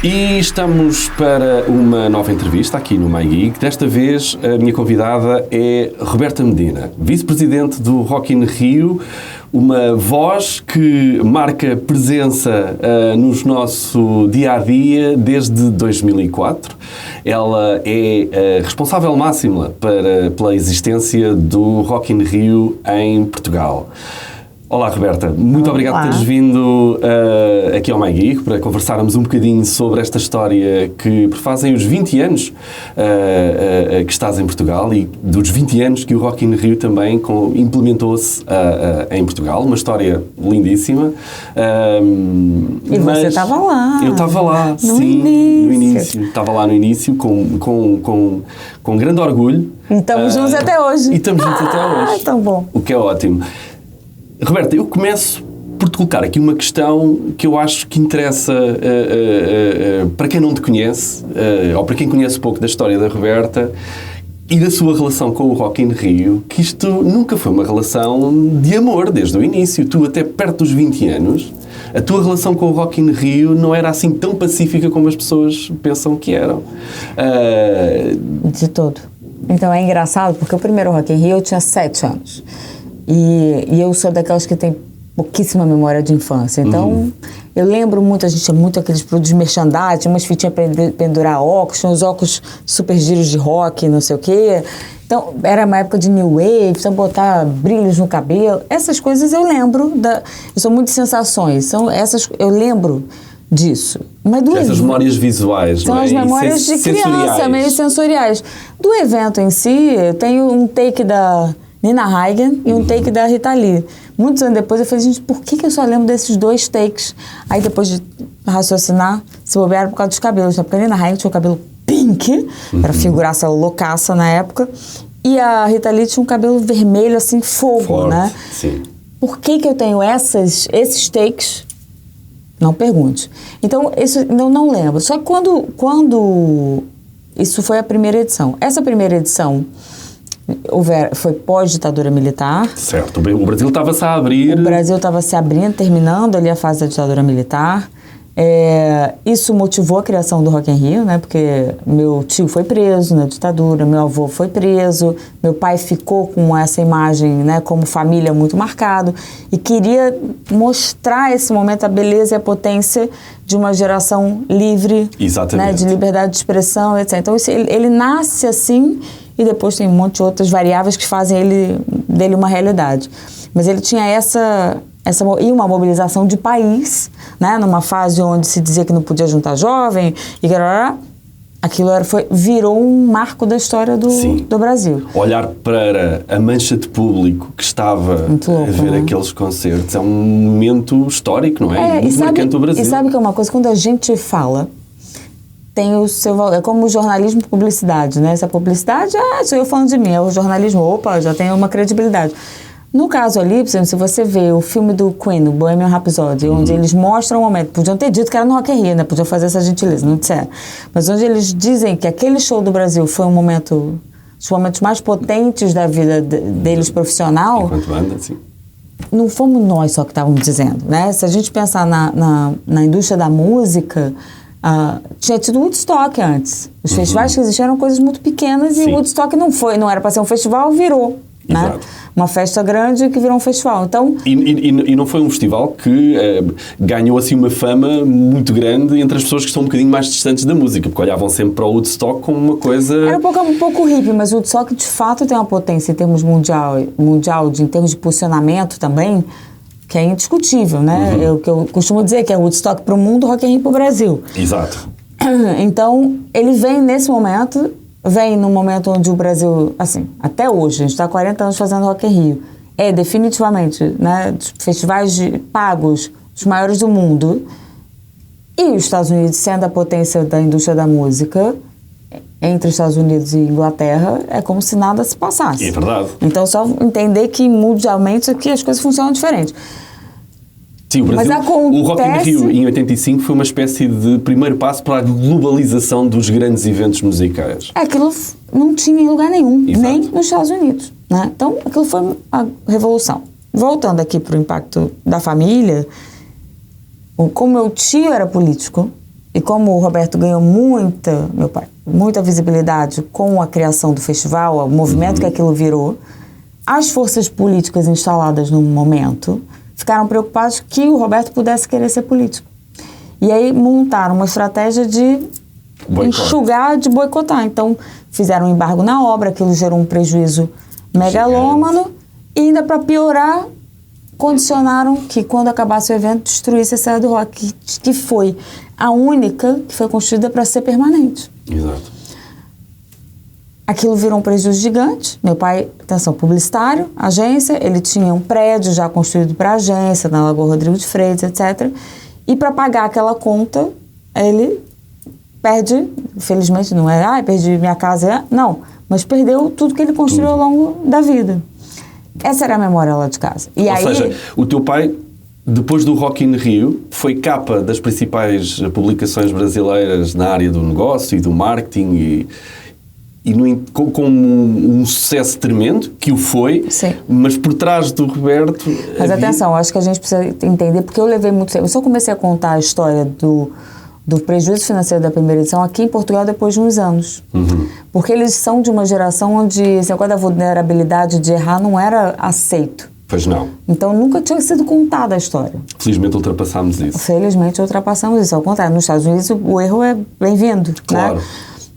E estamos para uma nova entrevista aqui no MyGeek. Desta vez a minha convidada é Roberta Medina, vice-presidente do Rock in Rio, uma voz que marca presença no nosso dia-a-dia desde 2004. Ela é a responsável máxima pela existência do Rock in Rio em Portugal. Olá, Roberta. Muito obrigado por teres vindo aqui ao MyGeek para conversarmos um bocadinho sobre esta história que fazem os 20 anos que estás em Portugal e dos 20 anos que o Rock in Rio também implementou-se em Portugal. Uma história lindíssima. E você estava lá. Eu estava lá, no início. Estava lá no início com grande orgulho. E estamos juntos até hoje. E estamos juntos até hoje. Tão bom. O que é ótimo. Roberta, eu começo por te colocar aqui uma questão que eu acho que interessa para quem não te conhece, ou para quem conhece pouco da história da Roberta e da sua relação com o Rock in Rio, que isto nunca foi uma relação de amor desde o início. Tu, até perto dos 20 anos, a tua relação com o Rock in Rio não era assim tão pacífica como as pessoas pensam que eram. De todo. Então é engraçado, porque o primeiro Rock in Rio eu tinha 7 anos. E eu sou daquelas que tem pouquíssima memória de infância. Então, eu lembro muito, a gente tinha muito aqueles produtos de merchandising, tinha umas fitinhas para pendurar óculos, tinha uns óculos super giros de rock, não sei o quê. Então, era uma época de New Wave, precisa botar brilhos no cabelo. Essas coisas eu lembro, eu sou muito de sensações, eu lembro disso. Mas essas memórias visuais, são as memórias de criança, meio sensoriais. Do evento em si, eu tenho um take da Nina Hagen e um take da Rita Lee. Muitos anos depois eu falei, gente, por que eu só lembro desses 2 takes? Aí depois de raciocinar, se bobearam por causa dos cabelos, né? Porque a Nina Hagen tinha o cabelo pink, era figuraça loucaça na época, e a Rita Lee tinha um cabelo vermelho, assim, fogo, forte, né? Sim. Por que eu tenho esses takes? Não pergunte. Então, isso eu não lembro. Só que quando isso foi a primeira edição. Essa primeira edição foi pós-ditadura militar. Certo. O Brasil estava-se a abrir. O Brasil estava se abrindo, terminando ali a fase da ditadura militar. Isso motivou a criação do Rock in Rio, né? Porque meu tio foi preso na ditadura, meu avô foi preso, meu pai ficou com essa imagem, né, como família muito marcado e queria mostrar esse momento, a beleza e a potência de uma geração livre, né, de liberdade de expressão, etc. Então ele nasce assim e depois tem um monte de outras variáveis que fazem dele uma realidade. Mas ele tinha e uma mobilização de país, né, numa fase onde se dizia que não podia juntar jovem, e aquilo virou um marco da história do Brasil. Olhar para a mancha de público que estava a ver aqueles concertos é um momento histórico, não é? Muito marcante do Brasil. E sabe que é uma coisa, quando a gente fala, tem o seu valor. É como o jornalismo e publicidade, né? Essa publicidade, sou eu falando de mim, é o jornalismo, já tem uma credibilidade. No caso ali, por exemplo, se você vê o filme do Queen, o Bohemian Rhapsody, onde eles mostram o momento, podiam ter dito que era no Rock in Rio, né? Podiam fazer essa gentileza, não disseram. Mas onde eles dizem que aquele show do Brasil foi um momento, os momentos mais potentes da vida deles profissional. Enquanto banda, sim. Não fomos nós só que estávamos dizendo, né? Se a gente pensar na indústria da música, tinha tido Woodstock antes. Os festivais que existiam eram coisas muito pequenas. Sim. E Woodstock não era para ser um festival, virou. Né? Uma festa grande que virou um festival. Então, e não foi um festival que ganhou assim uma fama muito grande entre as pessoas que estão um bocadinho mais distantes da música, porque olhavam sempre para o Woodstock como uma coisa... Era um pouco hippie, mas o Woodstock de fato tem uma potência em termos mundial em termos de posicionamento também, que é indiscutível, né? O que eu costumo dizer que é o Woodstock para o mundo, o Rock in Rio para o Brasil. Exato. Então, ele vem nesse momento... Vem num momento onde o Brasil, assim, até hoje, a gente está há 40 anos fazendo Rock in Rio. Definitivamente, né, dos festivais pagos, os maiores do mundo. E os Estados Unidos, sendo a potência da indústria da música, entre Estados Unidos e Inglaterra, é como se nada se passasse. É verdade. Então, só entender que mundialmente aqui as coisas funcionam diferente. Sim, o Brasil, o Rock in Rio em 85 foi uma espécie de primeiro passo para a globalização dos grandes eventos musicais. Aquilo não tinha em lugar nenhum, nem nos Estados Unidos, né? Então, aquilo foi a revolução. Voltando aqui para o impacto da família, como meu tio era político E como o Roberto ganhou meu pai, muita visibilidade com a criação do festival, o movimento que aquilo virou, as forças políticas instaladas no momento ficaram preocupadas que o Roberto pudesse querer ser político. E aí montaram uma estratégia de enxugar, de boicotar. Então, fizeram um embargo na obra, aquilo gerou um prejuízo megalômano, e ainda para piorar, condicionaram que quando acabasse o evento, destruísse a Serra do Rock, que foi a única que foi construída para ser permanente. Exato. Aquilo virou um prejuízo gigante. Meu pai, atenção, publicitário, agência, ele tinha um prédio já construído para agência, na Lagoa Rodrigo de Freitas, etc. E para pagar aquela conta, ele perde, infelizmente não é, perdi minha casa, não, mas perdeu tudo que ele construiu ao longo da vida. Essa era a memória lá de casa. E Ou seja, o teu pai, depois do Rock in Rio, foi capa das principais publicações brasileiras na área do negócio e do marketing com um sucesso tremendo, que o foi, sim, mas por trás do Roberto... Mas atenção, acho que a gente precisa entender, porque eu levei muito tempo. Eu só comecei a contar a história do prejuízo financeiro da primeira edição aqui em Portugal depois de uns anos. Porque eles são de uma geração onde esse negócio da vulnerabilidade de errar não era aceito. Pois não. Então nunca tinha sido contada a história. Felizmente ultrapassámos isso. Felizmente ultrapassamos isso. Ao contrário, nos Estados Unidos o erro é bem-vindo. Claro. Né?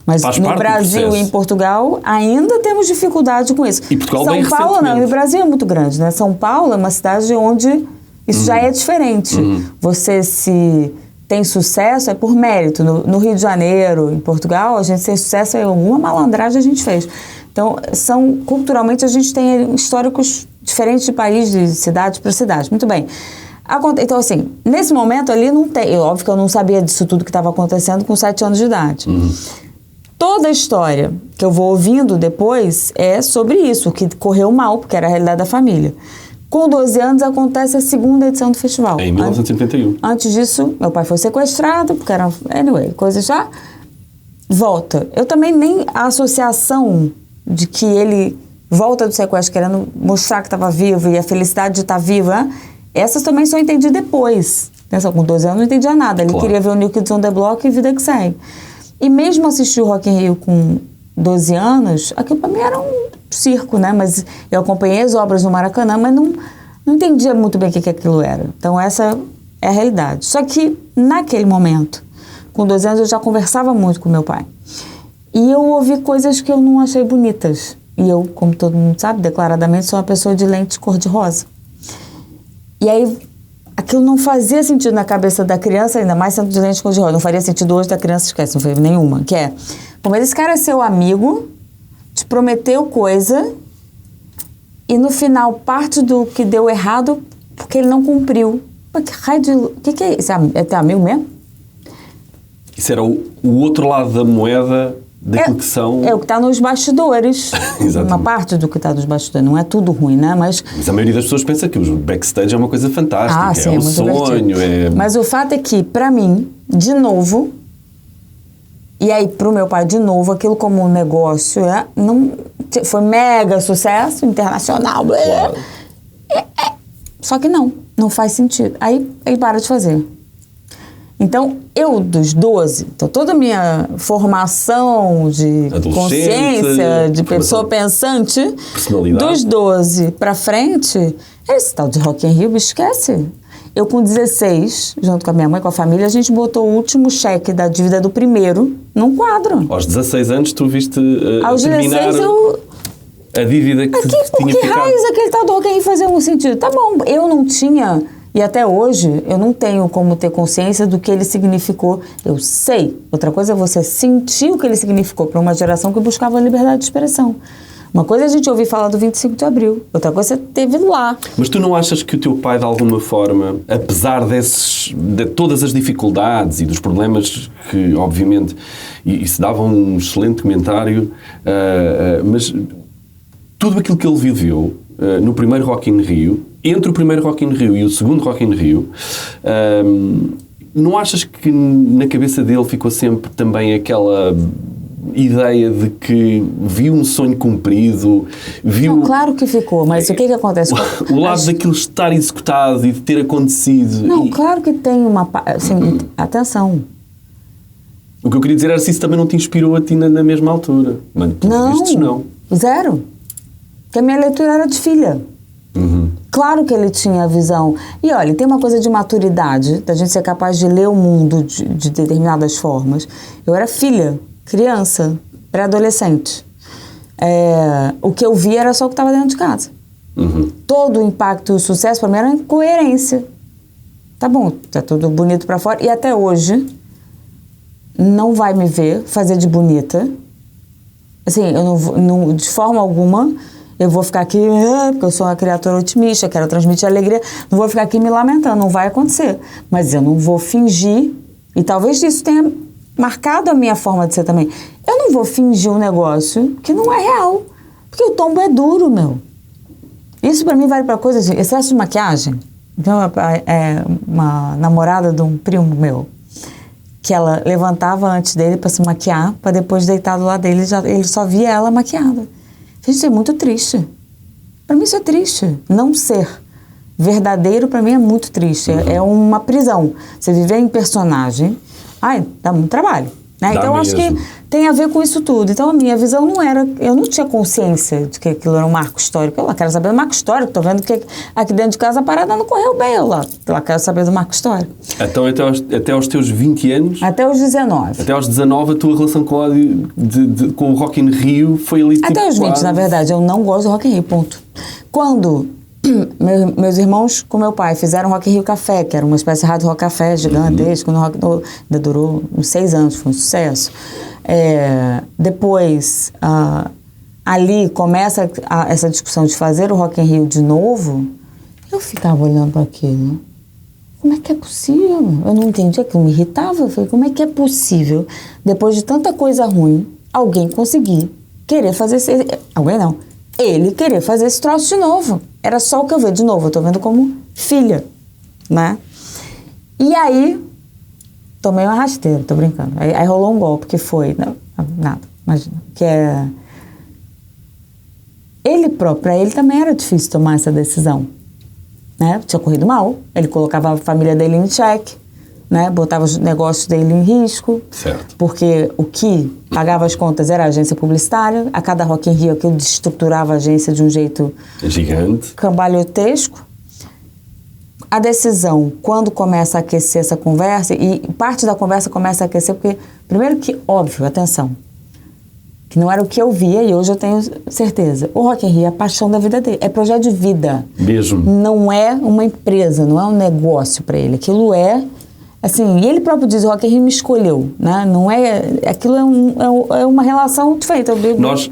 Mas no Brasil e em Portugal ainda temos dificuldade com isso. E Portugal São bem Paulo não, e o Brasil é muito grande, né? São Paulo é uma cidade onde isso já é diferente. Você se tem sucesso é por mérito. No Rio de Janeiro, em Portugal, a gente tem sucesso é alguma malandragem a gente fez. Então, culturalmente a gente tem históricos diferentes de país, de cidade para cidade. Muito bem. Então, assim, nesse momento ali não tem... Óbvio que eu não sabia disso tudo que estava acontecendo com 7 anos de idade. Toda a história que eu vou ouvindo depois é sobre isso, que correu mal, porque era a realidade da família. Com 12 anos acontece a segunda edição do festival. Em 1971. Antes disso, meu pai foi sequestrado, porque era... Anyway, coisa já... Volta. Eu também nem... A associação de que ele volta do sequestro querendo mostrar que estava vivo e a felicidade de estar vivo, né? Essas também só entendi depois. Pensa, com 12 anos não entendia nada. Ele queria ver o New Kids on the Block e vida que segue. E mesmo assistir o Rock in Rio com 12 anos, aquilo para mim era um circo, né? Mas eu acompanhei as obras no Maracanã, mas não entendia muito bem o que aquilo era. Então essa é a realidade. Só que naquele momento, com 12 anos, eu já conversava muito com meu pai. E eu ouvi coisas que eu não achei bonitas. E eu, como todo mundo sabe, declaradamente sou uma pessoa de lente cor-de-rosa. E aí, aquilo não fazia sentido na cabeça da criança, ainda mais sendo de lente cor-de-rosa. Não faria sentido hoje da criança, esquece, não foi nenhuma. Que é, mas esse cara é seu amigo, te prometeu coisa, e no final, parte do que deu errado, porque ele não cumpriu. Que raio de... O que é isso? É teu amigo mesmo? Isso era o outro lado da moeda daquilo que são... É o que está nos bastidores. Exatamente. Uma parte do que está nos bastidores. Não é tudo ruim, né? Mas a maioria das pessoas pensa que o backstage é uma coisa fantástica. Sim, é um muito sonho. Mas o fato é que, para mim, de novo, e aí para o meu pai, de novo, aquilo como um negócio não, foi mega sucesso internacional. Claro. Só que não faz sentido. Aí ele para de fazer. Então, eu dos 12, então toda a minha formação de consciência, de pessoa pensante, dos 12 para frente, esse tal de Rock in Rio, esquece. Eu com 16, junto com a minha mãe, com a família, a gente botou o último cheque da dívida do primeiro num quadro. Aos 16 anos tu viste aos terminar 16 a dívida que tinha ficado. Que raios aquele tal do Rock in Rio fazia algum sentido? Tá bom, eu não tinha... E até hoje, eu não tenho como ter consciência do que ele significou. Eu sei. Outra coisa é você sentir o que ele significou para uma geração que buscava a liberdade de expressão. Uma coisa é a gente ouvir falar do 25 de Abril. Outra coisa é teve lá. Mas tu não achas que o teu pai, de alguma forma, apesar de todas as dificuldades e dos problemas que, obviamente, e se dava um excelente comentário, mas tudo aquilo que ele viveu no primeiro Rock in Rio, entre o primeiro Rock in Rio e o segundo Rock in Rio, não achas que na cabeça dele ficou sempre também aquela ideia de que viu um sonho cumprido, viu... Não, claro que ficou, mas o que acontece? O lado daquilo estar executado e de ter acontecido... Não, claro que tem uma... Assim, atenção, O que eu queria dizer era se isso também não te inspirou a ti na mesma altura. Mano, tu vistes, não. Zero. Porque a minha leitura era de filha. Claro que ele tinha a visão. E olha, tem uma coisa de maturidade, da gente ser capaz de ler o mundo de determinadas formas. Eu era filha, criança, pré-adolescente. O que eu via era só o que estava dentro de casa. Todo o impacto e o sucesso para mim era coerência. Tá bom, tá tudo bonito para fora. E até hoje, não vai me ver fazer de bonita. Assim, eu não, de forma alguma, eu vou ficar aqui, porque eu sou uma criatura otimista, quero transmitir alegria, não vou ficar aqui me lamentando, não vai acontecer. Mas eu não vou fingir, e talvez isso tenha marcado a minha forma de ser também. Eu não vou fingir um negócio que não é real, porque o tombo é duro, meu. Isso pra mim vale pra coisas de excesso de maquiagem. Então, uma namorada de um primo meu, que ela levantava antes dele para se maquiar, para depois deitar do lado dele, ele só via ela maquiada. Gente, isso é muito triste. Para mim isso é triste. Não ser verdadeiro, para mim, é muito triste. É uma prisão. Você viver em personagem, dá muito trabalho. Né? Então, acho que tem a ver com isso tudo. Então, a minha visão não era... Eu não tinha consciência de que aquilo era um marco histórico. Eu quero saber do marco histórico. Estou vendo que aqui dentro de casa a parada não correu bem. Eu quero saber do marco histórico. Então, até aos teus 20 anos... Até aos 19. Até aos 19, a tua relação com o Rock in Rio foi ali... Até aos 20, na verdade. Eu não gosto do Rock in Rio, ponto. Quando meus irmãos com meu pai fizeram Rock in Rio Café, que era uma espécie de rádio rock café gigantesco, ainda durou uns 6 anos, foi um sucesso. Depois, ali começa essa discussão de fazer o Rock in Rio de novo, eu ficava olhando para aquilo. Como é que é possível? Eu não entendi, aquilo me irritava. Eu falei, como é que é possível, depois de tanta coisa ruim, alguém conseguir querer fazer... Alguém não. Ele querer fazer esse troço de novo. Era só o que eu vejo de novo. Eu tô vendo como filha, né? E aí, tomei uma rasteira, tô brincando. Aí rolou um golpe, que foi... Não, nada, imagina. Que é... Ele próprio, pra ele também era difícil tomar essa decisão. Né? Tinha corrido mal. Ele colocava a família dele em xeque, né? Botava os negócios dele em risco. Certo. Porque o que pagava as contas era a agência publicitária. A cada Rock in Rio aquilo estruturava a agência de um jeito... gigante. Cambalhotesco. A decisão, quando começa a aquecer essa conversa, e parte da conversa começa a aquecer porque, primeiro que, óbvio, atenção, que não era o que eu via e hoje eu tenho certeza. O Rock in Rio é a paixão da vida dele, é projeto de vida. Mesmo. Não é uma empresa, não é um negócio para ele. Aquilo é, assim, e ele próprio diz, o Rock in Rio me escolheu, né? Não é, aquilo é uma relação diferente.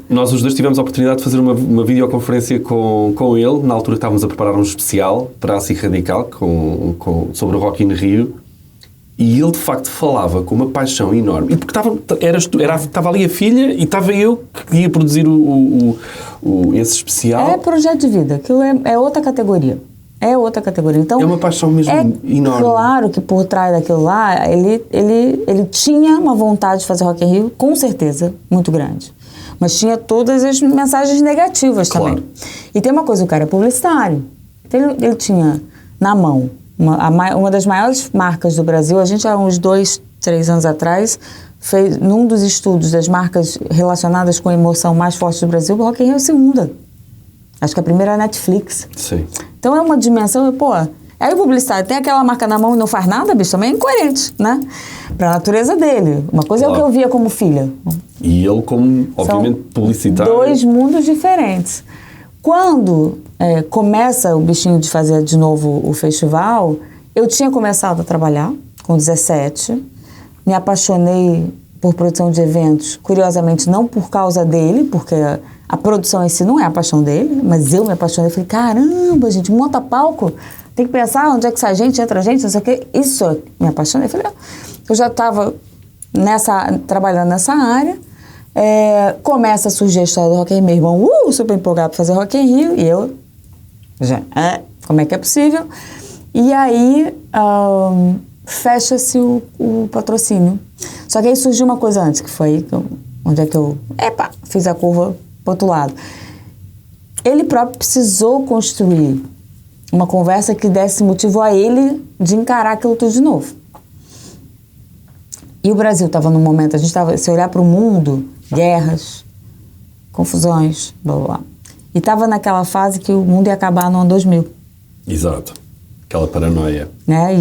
Nós os dois tivemos a oportunidade de fazer uma videoconferência com ele, na altura estávamos a preparar um especial para a SIC Radical sobre o Rock in Rio. E ele, de facto, falava com uma paixão enorme. E porque estava ali a filha e estava eu que ia produzir esse especial. É projeto de vida. Aquilo é outra categoria. É outra categoria. Então, é uma paixão mesmo enorme. Claro que por trás daquilo lá, ele tinha uma vontade de fazer Rock in Rio, com certeza, muito grande. Mas tinha todas as mensagens negativas também. E tem uma coisa, o cara é publicitário. Então, ele tinha na mão uma das maiores marcas do Brasil. A gente, há uns 2, 3 anos atrás, fez, num dos estudos das marcas relacionadas com a emoção mais forte do Brasil, o Rock in Rio é a segunda. Acho que a primeira é a Netflix. Sim. Então é uma dimensão, aí o publicitário tem aquela marca na mão e não faz nada, bicho, também é incoerente, né? Pra natureza dele. Uma coisa é o que eu via como filha. E ele como, obviamente, publicitário. 2 mundos diferentes. Quando começa o bichinho de fazer de novo o festival, eu tinha começado a trabalhar com 17, me apaixonei por produção de eventos, curiosamente não por causa dele, porque a produção em si não é a paixão dele, mas eu me apaixonei, falei, caramba, gente, monta palco, tem que pensar onde é que sai gente, entra gente, não sei o quê, isso me apaixonei, falei, eu já estava trabalhando nessa área, começa a surgir a história do Rock in Rio, meu irmão, super empolgado para fazer Rock in Rio, e eu, como é que é possível? E aí, fecha-se o patrocínio. Só que aí surgiu uma coisa antes, que foi onde é que eu, fiz a curva pro outro lado. Ele próprio precisou construir uma conversa que desse motivo a ele de encarar aquilo tudo de novo. E o Brasil estava num momento, se olhar para o mundo, guerras, confusões, blá, blá, blá. E estava naquela fase que o mundo ia acabar no ano 2000. Exato. Aquela paranoia. Né?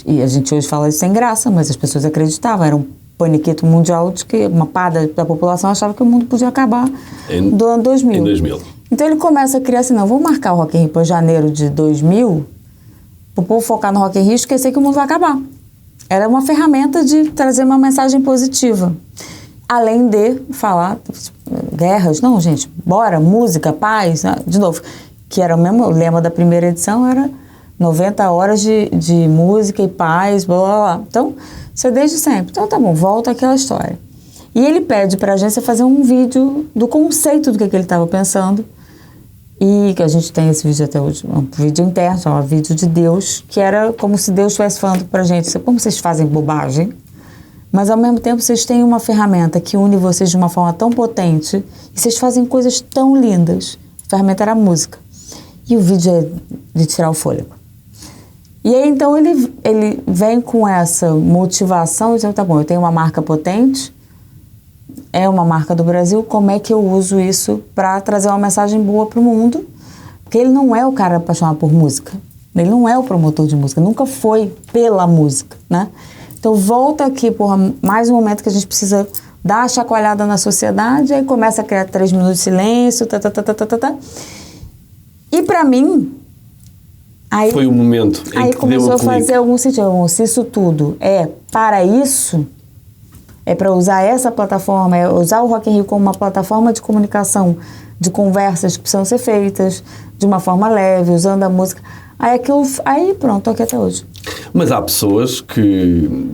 E a gente hoje fala isso sem graça, mas as pessoas acreditavam. Era um paniquito mundial de que uma parte da população achava que o mundo podia acabar do ano 2000. Em 2000. Então ele começa a criar assim, não, vou marcar o Rock in Rio para janeiro de 2000, para o povo focar no Rock in Rio e esquecer que o mundo vai acabar. Era uma ferramenta de trazer uma mensagem positiva. Além de falar guerras, não, gente, bora, música, paz, né? De novo, que era o mesmo lema da primeira edição, era 90 horas de música e paz, blá, blá, blá. Então, isso é desde sempre. Então, tá bom, volta àquela história. E ele pede para a agência fazer um vídeo do conceito do que ele estava pensando, e que a gente tem esse vídeo até hoje, um vídeo interno, um vídeo de Deus, que era como se Deus estivesse falando para a gente, como vocês fazem bobagem, mas ao mesmo tempo vocês têm uma ferramenta que une vocês de uma forma tão potente, e vocês fazem coisas tão lindas. A ferramenta era a música. E o vídeo é de tirar o fôlego. E aí, então, ele vem com essa motivação e diz, tá bom, eu tenho uma marca potente, é uma marca do Brasil, como é que eu uso isso para trazer uma mensagem boa para o mundo? Porque ele não é o cara apaixonado por música, ele não é o promotor de música, nunca foi pela música, né? Então, volta aqui, porra, mais um momento que a gente precisa dar a chacoalhada na sociedade, aí começa a criar 3 minutos de silêncio, E para mim, aí foi o momento em aí que começou deu a fazer algum sentido. Se isso tudo é para isso, é para usar essa plataforma, é usar o Rock in Rio como uma plataforma de comunicação, de conversas que precisam ser feitas de uma forma leve, usando a música. Aí pronto, tô aqui até hoje. Mas há pessoas que,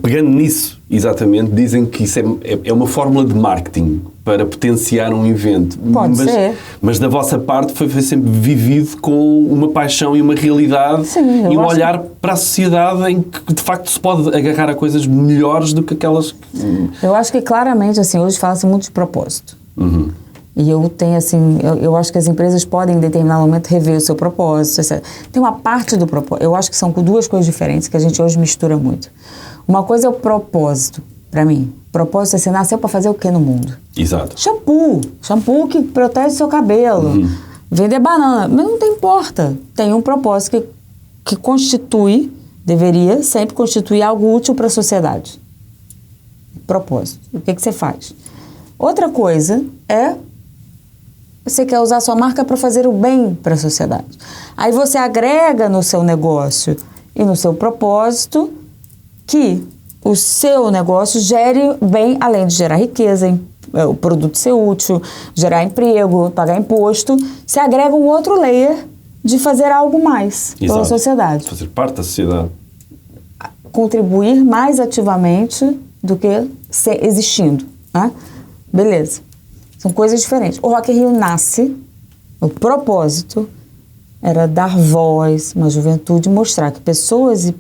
pegando nisso, exatamente, dizem que isso é uma fórmula de marketing para potenciar um evento. Pode ser. Mas da vossa parte foi sempre vivido com uma paixão e uma realidade. Sim, e um olhar para a sociedade em que, de facto, se pode agarrar a coisas melhores do que aquelas... Eu acho que, claramente, assim, hoje fala-se muito de propósito. Uhum. E eu tenho, assim, eu acho que as empresas podem, em determinado momento, rever o seu propósito, etc. Tem uma parte do propósito. Eu acho que são duas coisas diferentes que a gente hoje mistura muito. Uma coisa é o propósito, para mim. Propósito é você nasceu para fazer o que no mundo? Exato. Shampoo que protege seu cabelo. Vender banana. Mas não tem importa. Tem um propósito que constitui, deveria sempre constituir algo útil para a sociedade. Propósito. O que você faz? Outra coisa é você quer usar a sua marca para fazer o bem para a sociedade. Aí você agrega no seu negócio e no seu propósito que o seu negócio gere bem, além de gerar riqueza, o produto ser útil, gerar emprego, pagar imposto, você agrega um outro layer de fazer algo mais pela sociedade. Fazer parte da sociedade. Contribuir mais ativamente do que existindo, né? Beleza. São coisas diferentes. O Rock in Rio nasce, o propósito era dar voz, uma juventude, mostrar que pessoas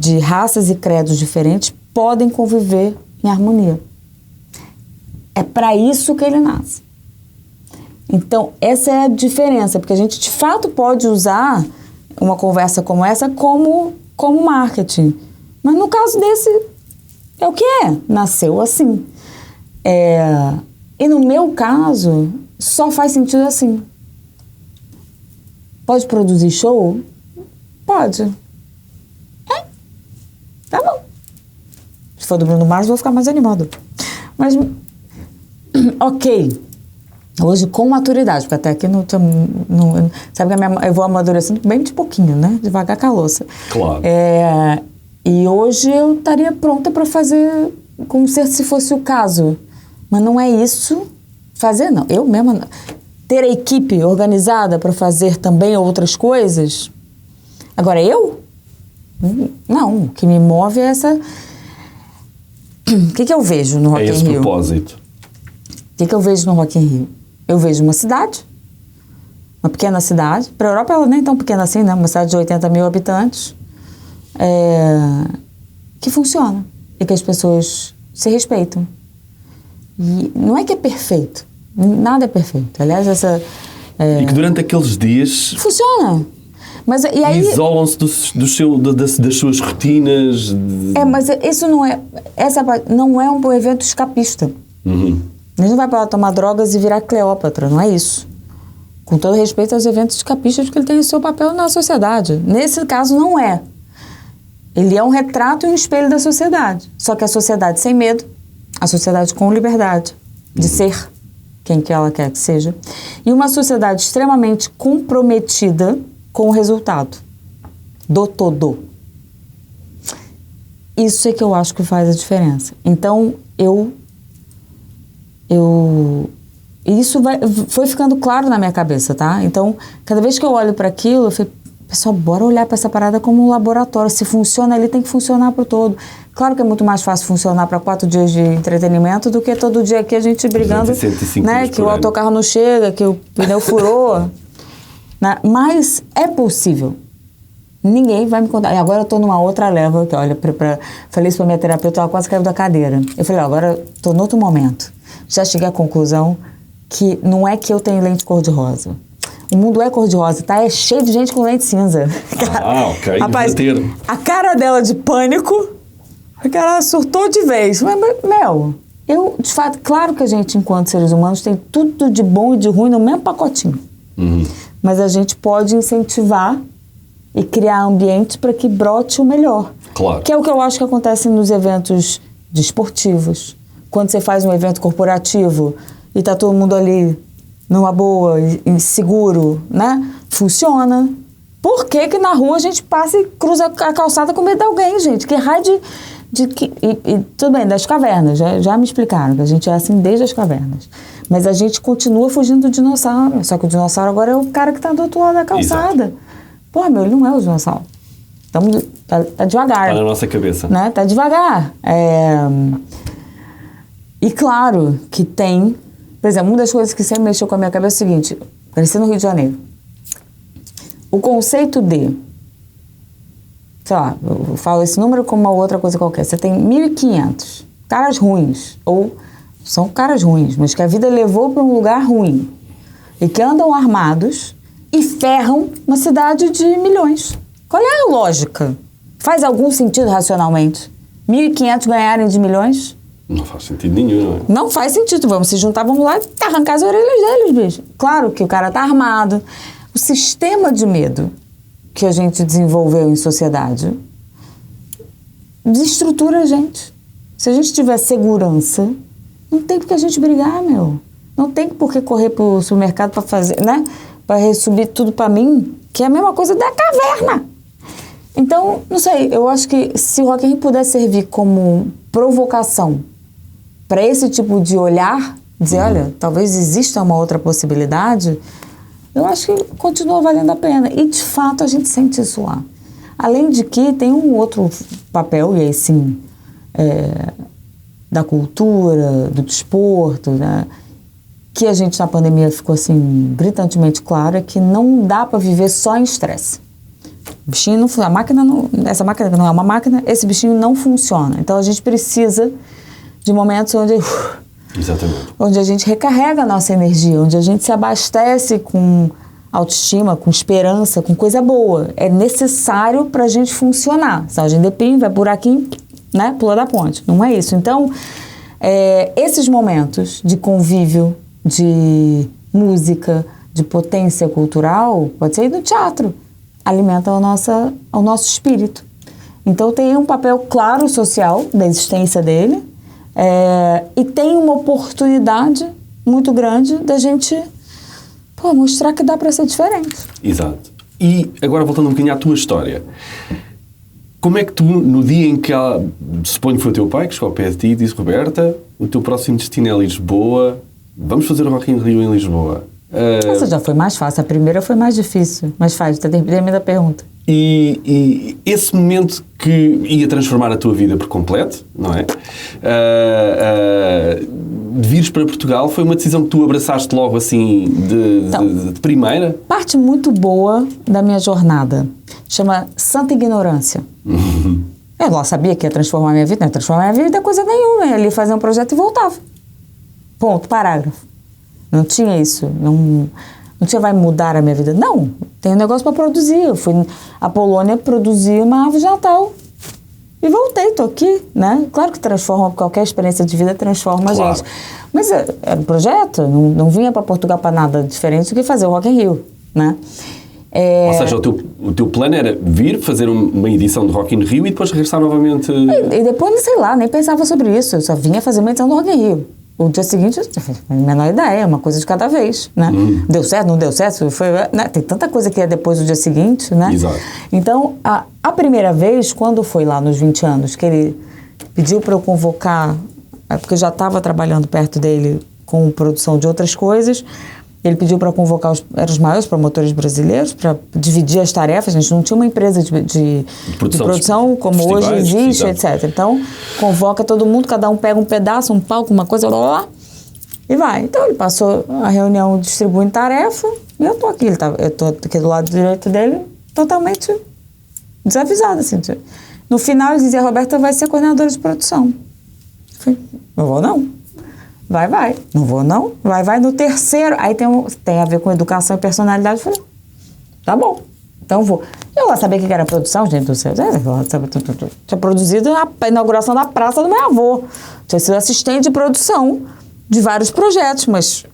de raças e credos diferentes podem conviver em harmonia. É para isso que ele nasce. Então, essa é a diferença, porque a gente, de fato, pode usar uma conversa como essa como marketing. Mas no caso desse, é o que é. Nasceu assim. E no meu caso, só faz sentido assim. Pode produzir show? Pode. Tá bom. Se for do Bruno Mars, eu vou ficar mais animado. Mas, ok. Hoje, com maturidade, porque até aqui não sabe que eu vou amadurecendo bem de pouquinho, né? Devagar com a louça. Claro. E hoje eu estaria pronta para fazer como se fosse o caso. Mas não é isso fazer, não. Eu mesma ter a equipe organizada para fazer também outras coisas. Agora, eu? Não. O que me move é essa... O que eu vejo no Rock in Rio? É esse propósito. O que eu vejo no Rock in Rio? Eu vejo uma cidade, uma pequena cidade. Para a Europa, ela nem é tão pequena assim, né? Uma cidade de 80 mil habitantes. Que funciona. E que as pessoas se respeitam. E não é que é perfeito. Nada é perfeito. Aliás, e que durante aqueles dias... Funciona. Mas, e aí, isolam-se das suas rotinas. Mas isso não é... Essa não é um evento escapista. Uhum. A gente não vai para lá tomar drogas e virar Cleópatra, não é isso. Com todo respeito aos eventos escapistas, porque ele tem o seu papel na sociedade. Nesse caso, não é. Ele é um retrato e um espelho da sociedade. Só que a sociedade sem medo, a sociedade com liberdade de ser quem que ela quer que seja, e uma sociedade extremamente comprometida com o resultado do todo. Isso é que eu acho que faz a diferença. Então, isso foi ficando claro na minha cabeça, tá? Então, cada vez que eu olho para aquilo, eu falei, pessoal, bora olhar para essa parada como um laboratório. Se funciona ali, tem que funcionar para o todo. Claro que é muito mais fácil funcionar para 4 dias de entretenimento do que todo dia aqui a gente brigando, né? Que o autocarro não chega, que o pneu furou. Né? Mas é possível. Ninguém vai me contar. E agora eu estou numa outra leva, que olha, falei isso para minha terapeuta, ela quase caiu da cadeira. Eu falei, agora estou em outro momento. Já cheguei à conclusão que não é que eu tenho lente cor-de-rosa. O mundo é cor-de-rosa, tá? É cheio de gente com lente cinza. Ok. Rapaz, a cara dela de pânico, porque ela surtou de vez. Mas, de fato, claro que a gente, enquanto seres humanos, tem tudo de bom e de ruim no mesmo pacotinho. Uhum. Mas a gente pode incentivar e criar ambientes para que brote o melhor. Claro. Que é o que eu acho que acontece nos eventos desportivos. Quando você faz um evento corporativo e tá todo mundo ali numa boa e seguro, né? Funciona. Por que que na rua a gente passa e cruza a calçada com medo de alguém, gente? Que raio e tudo bem, das cavernas, já me explicaram que a gente é assim desde as cavernas. Mas a gente continua fugindo do dinossauro. Só que o dinossauro agora é o cara que tá do outro lado da calçada. Exato. Pô, ele não é o dinossauro. Tá devagar. Tá na nossa cabeça. Né? Tá devagar. E claro que tem... Por exemplo, uma das coisas que sempre mexeu com a minha cabeça é o seguinte, cresci no Rio de Janeiro. O conceito de, sei lá, eu falo esse número como uma outra coisa qualquer, você tem 1.500 caras ruins, ou são caras ruins, mas que a vida levou para um lugar ruim, e que andam armados e ferram uma cidade de milhões. Qual é a lógica? Faz algum sentido racionalmente? 1.500 ganharem de milhões? Não faz sentido nenhum, não é? Não faz sentido. Vamos se juntar, vamos lá e arrancar as orelhas deles, bicho. Claro que o cara tá armado. O sistema de medo que a gente desenvolveu em sociedade desestrutura a gente. Se a gente tiver segurança, não tem por que a gente brigar, meu. Não tem por que correr pro supermercado para fazer, né? Para subir tudo para mim, que é a mesma coisa da caverna. Então, não sei, eu acho que se o Rock in Rio puder servir como provocação para esse tipo de olhar, dizer, olha, talvez exista uma outra possibilidade, eu acho que continua valendo a pena. E, de fato, a gente sente isso lá. Além de que tem um outro papel, e aí sim, da cultura, do desporto, né? Que a gente na pandemia ficou assim, gritantemente claro, é que não dá para viver só em estresse. O bichinho não funciona. Essa máquina não é uma máquina, esse bichinho não funciona. Então a gente precisa de momentos onde a gente recarrega a nossa energia, onde a gente se abastece com autoestima, com esperança, com coisa boa. É necessário para a gente funcionar. Se a gente depende, vai por aqui, né, pula da ponte. Não é isso. Então, esses momentos de convívio, de música, de potência cultural, pode ser do teatro, alimenta o nosso espírito. Então tem um papel claro social da existência dele, e tem uma oportunidade muito grande da gente mostrar que dá para ser diferente. Exato. E agora voltando um bocadinho à tua história, como é que tu, no dia em que suponho que foi o teu pai que chegou ao pé de ti e disse, Roberta, o teu próximo destino é Lisboa, vamos fazer o Rock in Rio em Lisboa? Essa já foi mais fácil, a primeira foi mais difícil, mas termina a pergunta. E esse momento que ia transformar a tua vida por completo, não é? De vires para Portugal, foi uma decisão que tu abraçaste logo assim, de primeira? Parte muito boa da minha jornada, chama Santa Ignorância. Eu lá sabia que ia transformar a minha vida, não ia transformar a minha vida é coisa nenhuma, eu ia ali fazer um projeto e voltava. Ponto, parágrafo. Não tinha isso, não... Não tinha vai mudar a minha vida. Não, tem um negócio para produzir. Eu fui à Polônia produzir uma árvore de Natal. E voltei, tô aqui, né? Claro que transforma, qualquer experiência de vida transforma a gente. Mas era um projeto, não vinha para Portugal para nada diferente do que fazer o Rock in Rio, né? Ou seja, o teu plano era vir fazer uma edição do Rock in Rio e depois regressar novamente... E depois, sei lá, nem pensava sobre isso. Eu só vinha fazer uma edição do Rock in Rio. O dia seguinte, a menor ideia, uma coisa de cada vez, né? Deu certo, não deu certo, foi, né? Tem tanta coisa que é depois do dia seguinte, né? Exato. Então, a primeira vez, quando foi lá nos 20 anos, que ele pediu para eu convocar, porque eu já estava trabalhando perto dele com produção de outras coisas, ele pediu para convocar os maiores promotores brasileiros para dividir as tarefas. A gente não tinha uma empresa de produção como hoje existe, etc. Então, convoca todo mundo, cada um pega um pedaço, um palco, uma coisa, blá, blá, e vai. Então, ele passou a reunião distribuindo tarefa e eu estou aqui. Eu estou aqui do lado direito dele, totalmente desavisada. Assim. No final, ele dizia, Roberta vai ser coordenadora de produção. Eu falei, não vou não. Vai. Não vou, não. Vai. No terceiro, aí tem a ver com educação e personalidade. Eu falei, tá bom, então vou. Eu lá sabia o que era produção, gente do céu. Tinha produzido a inauguração da praça do meu avô. Tinha sido assistente de produção de vários projetos, mas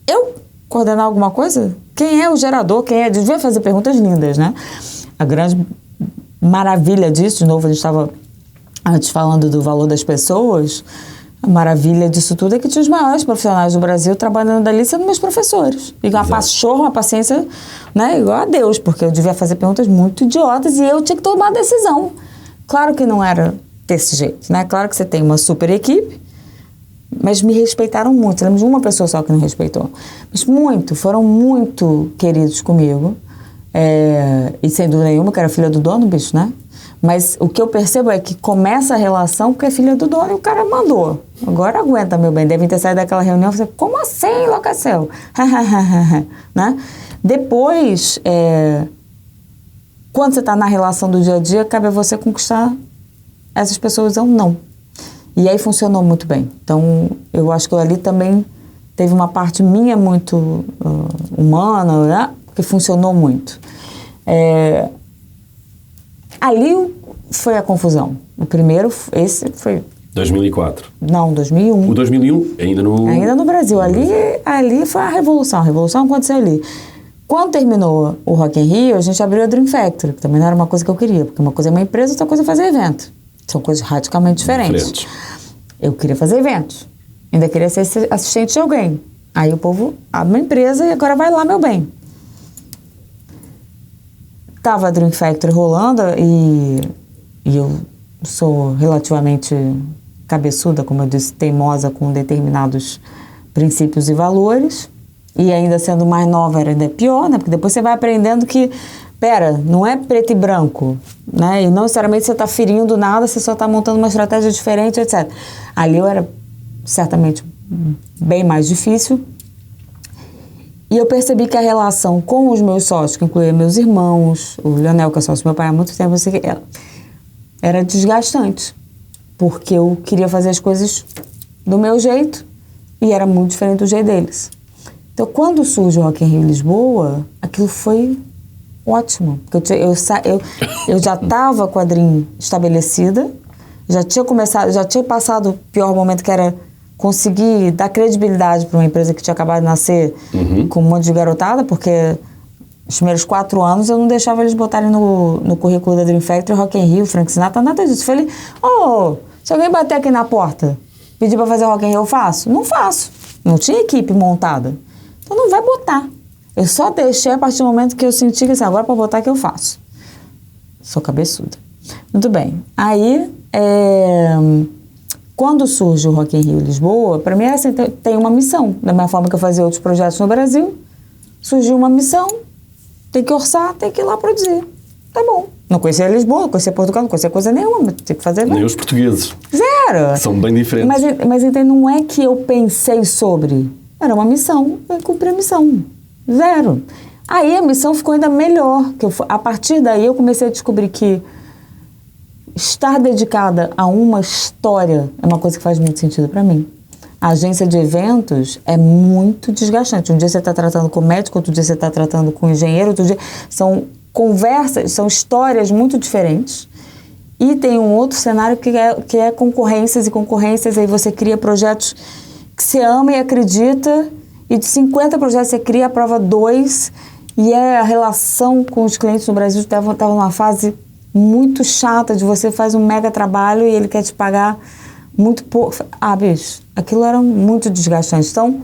eu coordenar alguma coisa? Quem é o gerador? Devia fazer perguntas lindas, né? A grande maravilha disso, de novo, a gente estava antes falando do valor das pessoas. A maravilha disso tudo é que tinha os maiores profissionais do Brasil trabalhando dali sendo meus professores. E uma pachorra, uma paciência, né, igual a Deus, porque eu devia fazer perguntas muito idiotas e eu tinha que tomar a decisão. Claro que não era desse jeito, né? Claro que você tem uma super equipe, mas me respeitaram muito. Eu lembro de uma pessoa só que não respeitou. Mas foram muito queridos comigo. E sem dúvida nenhuma, que era filha do dono, bicho, né? Mas o que eu percebo é que começa a relação porque é filha do dono e o cara mandou. Agora aguenta, meu bem. Devem ter saído daquela reunião e falei, como assim, enlouqueceu? Né? Depois, quando você está na relação do dia a dia, cabe a você conquistar essas pessoas ou não. E aí funcionou muito bem. Então, eu acho que ali também teve uma parte minha muito humana, né? Que funcionou muito. Ali foi a confusão. O primeiro, esse foi... 2004. Não, 2001. O 2001, ainda no Brasil. Ali foi a revolução. A revolução aconteceu ali. Quando terminou o Rock in Rio, a gente abriu a Dream Factory, que também não era uma coisa que eu queria, porque uma coisa é uma empresa, outra coisa é fazer evento. São coisas radicalmente diferentes. Eu queria fazer eventos. Ainda queria ser assistente de alguém. Aí o povo abre uma empresa e agora vai lá, meu bem. Tava a Dream Factory rolando e eu sou relativamente cabeçuda, como eu disse, teimosa com determinados princípios e valores. E ainda sendo mais nova era ainda pior, né? Porque depois você vai aprendendo que, não é preto e branco, né? E não necessariamente você está ferindo nada, você só está montando uma estratégia diferente, etc. Ali eu era certamente bem mais difícil. E eu percebi que a relação com os meus sócios, que incluía meus irmãos, o Leonel, que é sócio do meu pai há muito tempo, era desgastante. Porque eu queria fazer as coisas do meu jeito e era muito diferente do jeito deles. Então, quando surge o Rock in Rio Lisboa, aquilo foi ótimo. Porque eu já estava com a Dream estabelecida, já tinha passado o pior momento, que era conseguir dar credibilidade para uma empresa que tinha acabado de nascer com um monte de garotada, porque os primeiros 4 anos eu não deixava eles botarem no currículo da Dream Factory, Rock in Rio, Frank Sinatra, nada disso. Eu falei, se alguém bater aqui na porta, pedir para fazer Rock in Rio, eu faço? Não faço. Não tinha equipe montada. Então não vai botar. Eu só deixei a partir do momento que eu senti que agora para botar que eu faço. Sou cabeçuda. Muito bem. Aí, quando surge o Rock in Rio Lisboa, para mim era assim, tem uma missão. Da mesma forma que eu fazia outros projetos no Brasil, surgiu uma missão, tem que orçar, tem que ir lá produzir. Tá bom. Não conhecia Lisboa, não conhecia Portugal, não conhecia coisa nenhuma, tem que fazer... Nem os portugueses. Zero. São bem diferentes. Mas então não é que eu pensei sobre. Era uma missão, eu cumpri a missão. Zero. Aí a missão ficou ainda melhor. A partir daí eu comecei a descobrir que estar dedicada a uma história é uma coisa que faz muito sentido para mim. A agência de eventos é muito desgastante. Um dia você está tratando com médico, outro dia você está tratando com engenheiro, outro dia... São conversas, são histórias muito diferentes. E tem um outro cenário que é concorrências e concorrências. Aí você cria projetos que você ama e acredita, e de 50 projetos você cria, aprova 2, e a relação com os clientes no Brasil estava numa fase muito chata, de você faz um mega trabalho e ele quer te pagar muito pouco. Bicho, aquilo era muito desgastante. Então,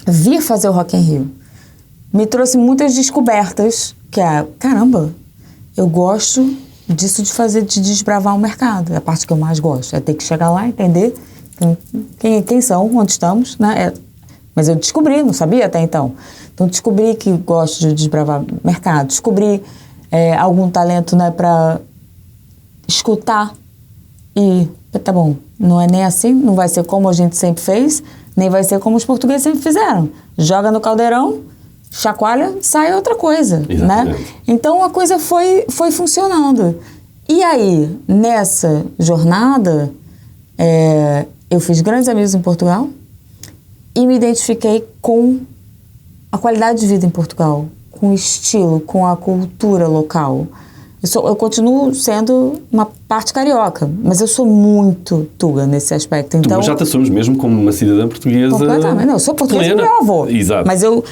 vir fazer o Rock in Rio me trouxe muitas descobertas, que é, caramba, eu gosto disso de desbravar o mercado. É a parte que eu mais gosto, é ter que chegar lá, entender quem são, onde estamos, né? Mas eu descobri, não sabia até então. Então, descobri que gosto de desbravar o mercado, descobri algum talento, né, para escutar e, tá bom, não é nem assim, não vai ser como a gente sempre fez, nem vai ser como os portugueses sempre fizeram. Joga no caldeirão, chacoalha, sai outra coisa, né? Então, a coisa foi funcionando. E aí, nessa jornada, eu fiz grandes amigos em Portugal e me identifiquei com a qualidade de vida em Portugal, com o estilo, com a cultura local. Eu continuo sendo uma parte carioca, mas eu sou muito tuga nesse aspecto. Então, tu já te assumes mesmo como uma cidadã portuguesa. Completamente. Não, eu sou portuguesa do meu avô. Exato. Mas eu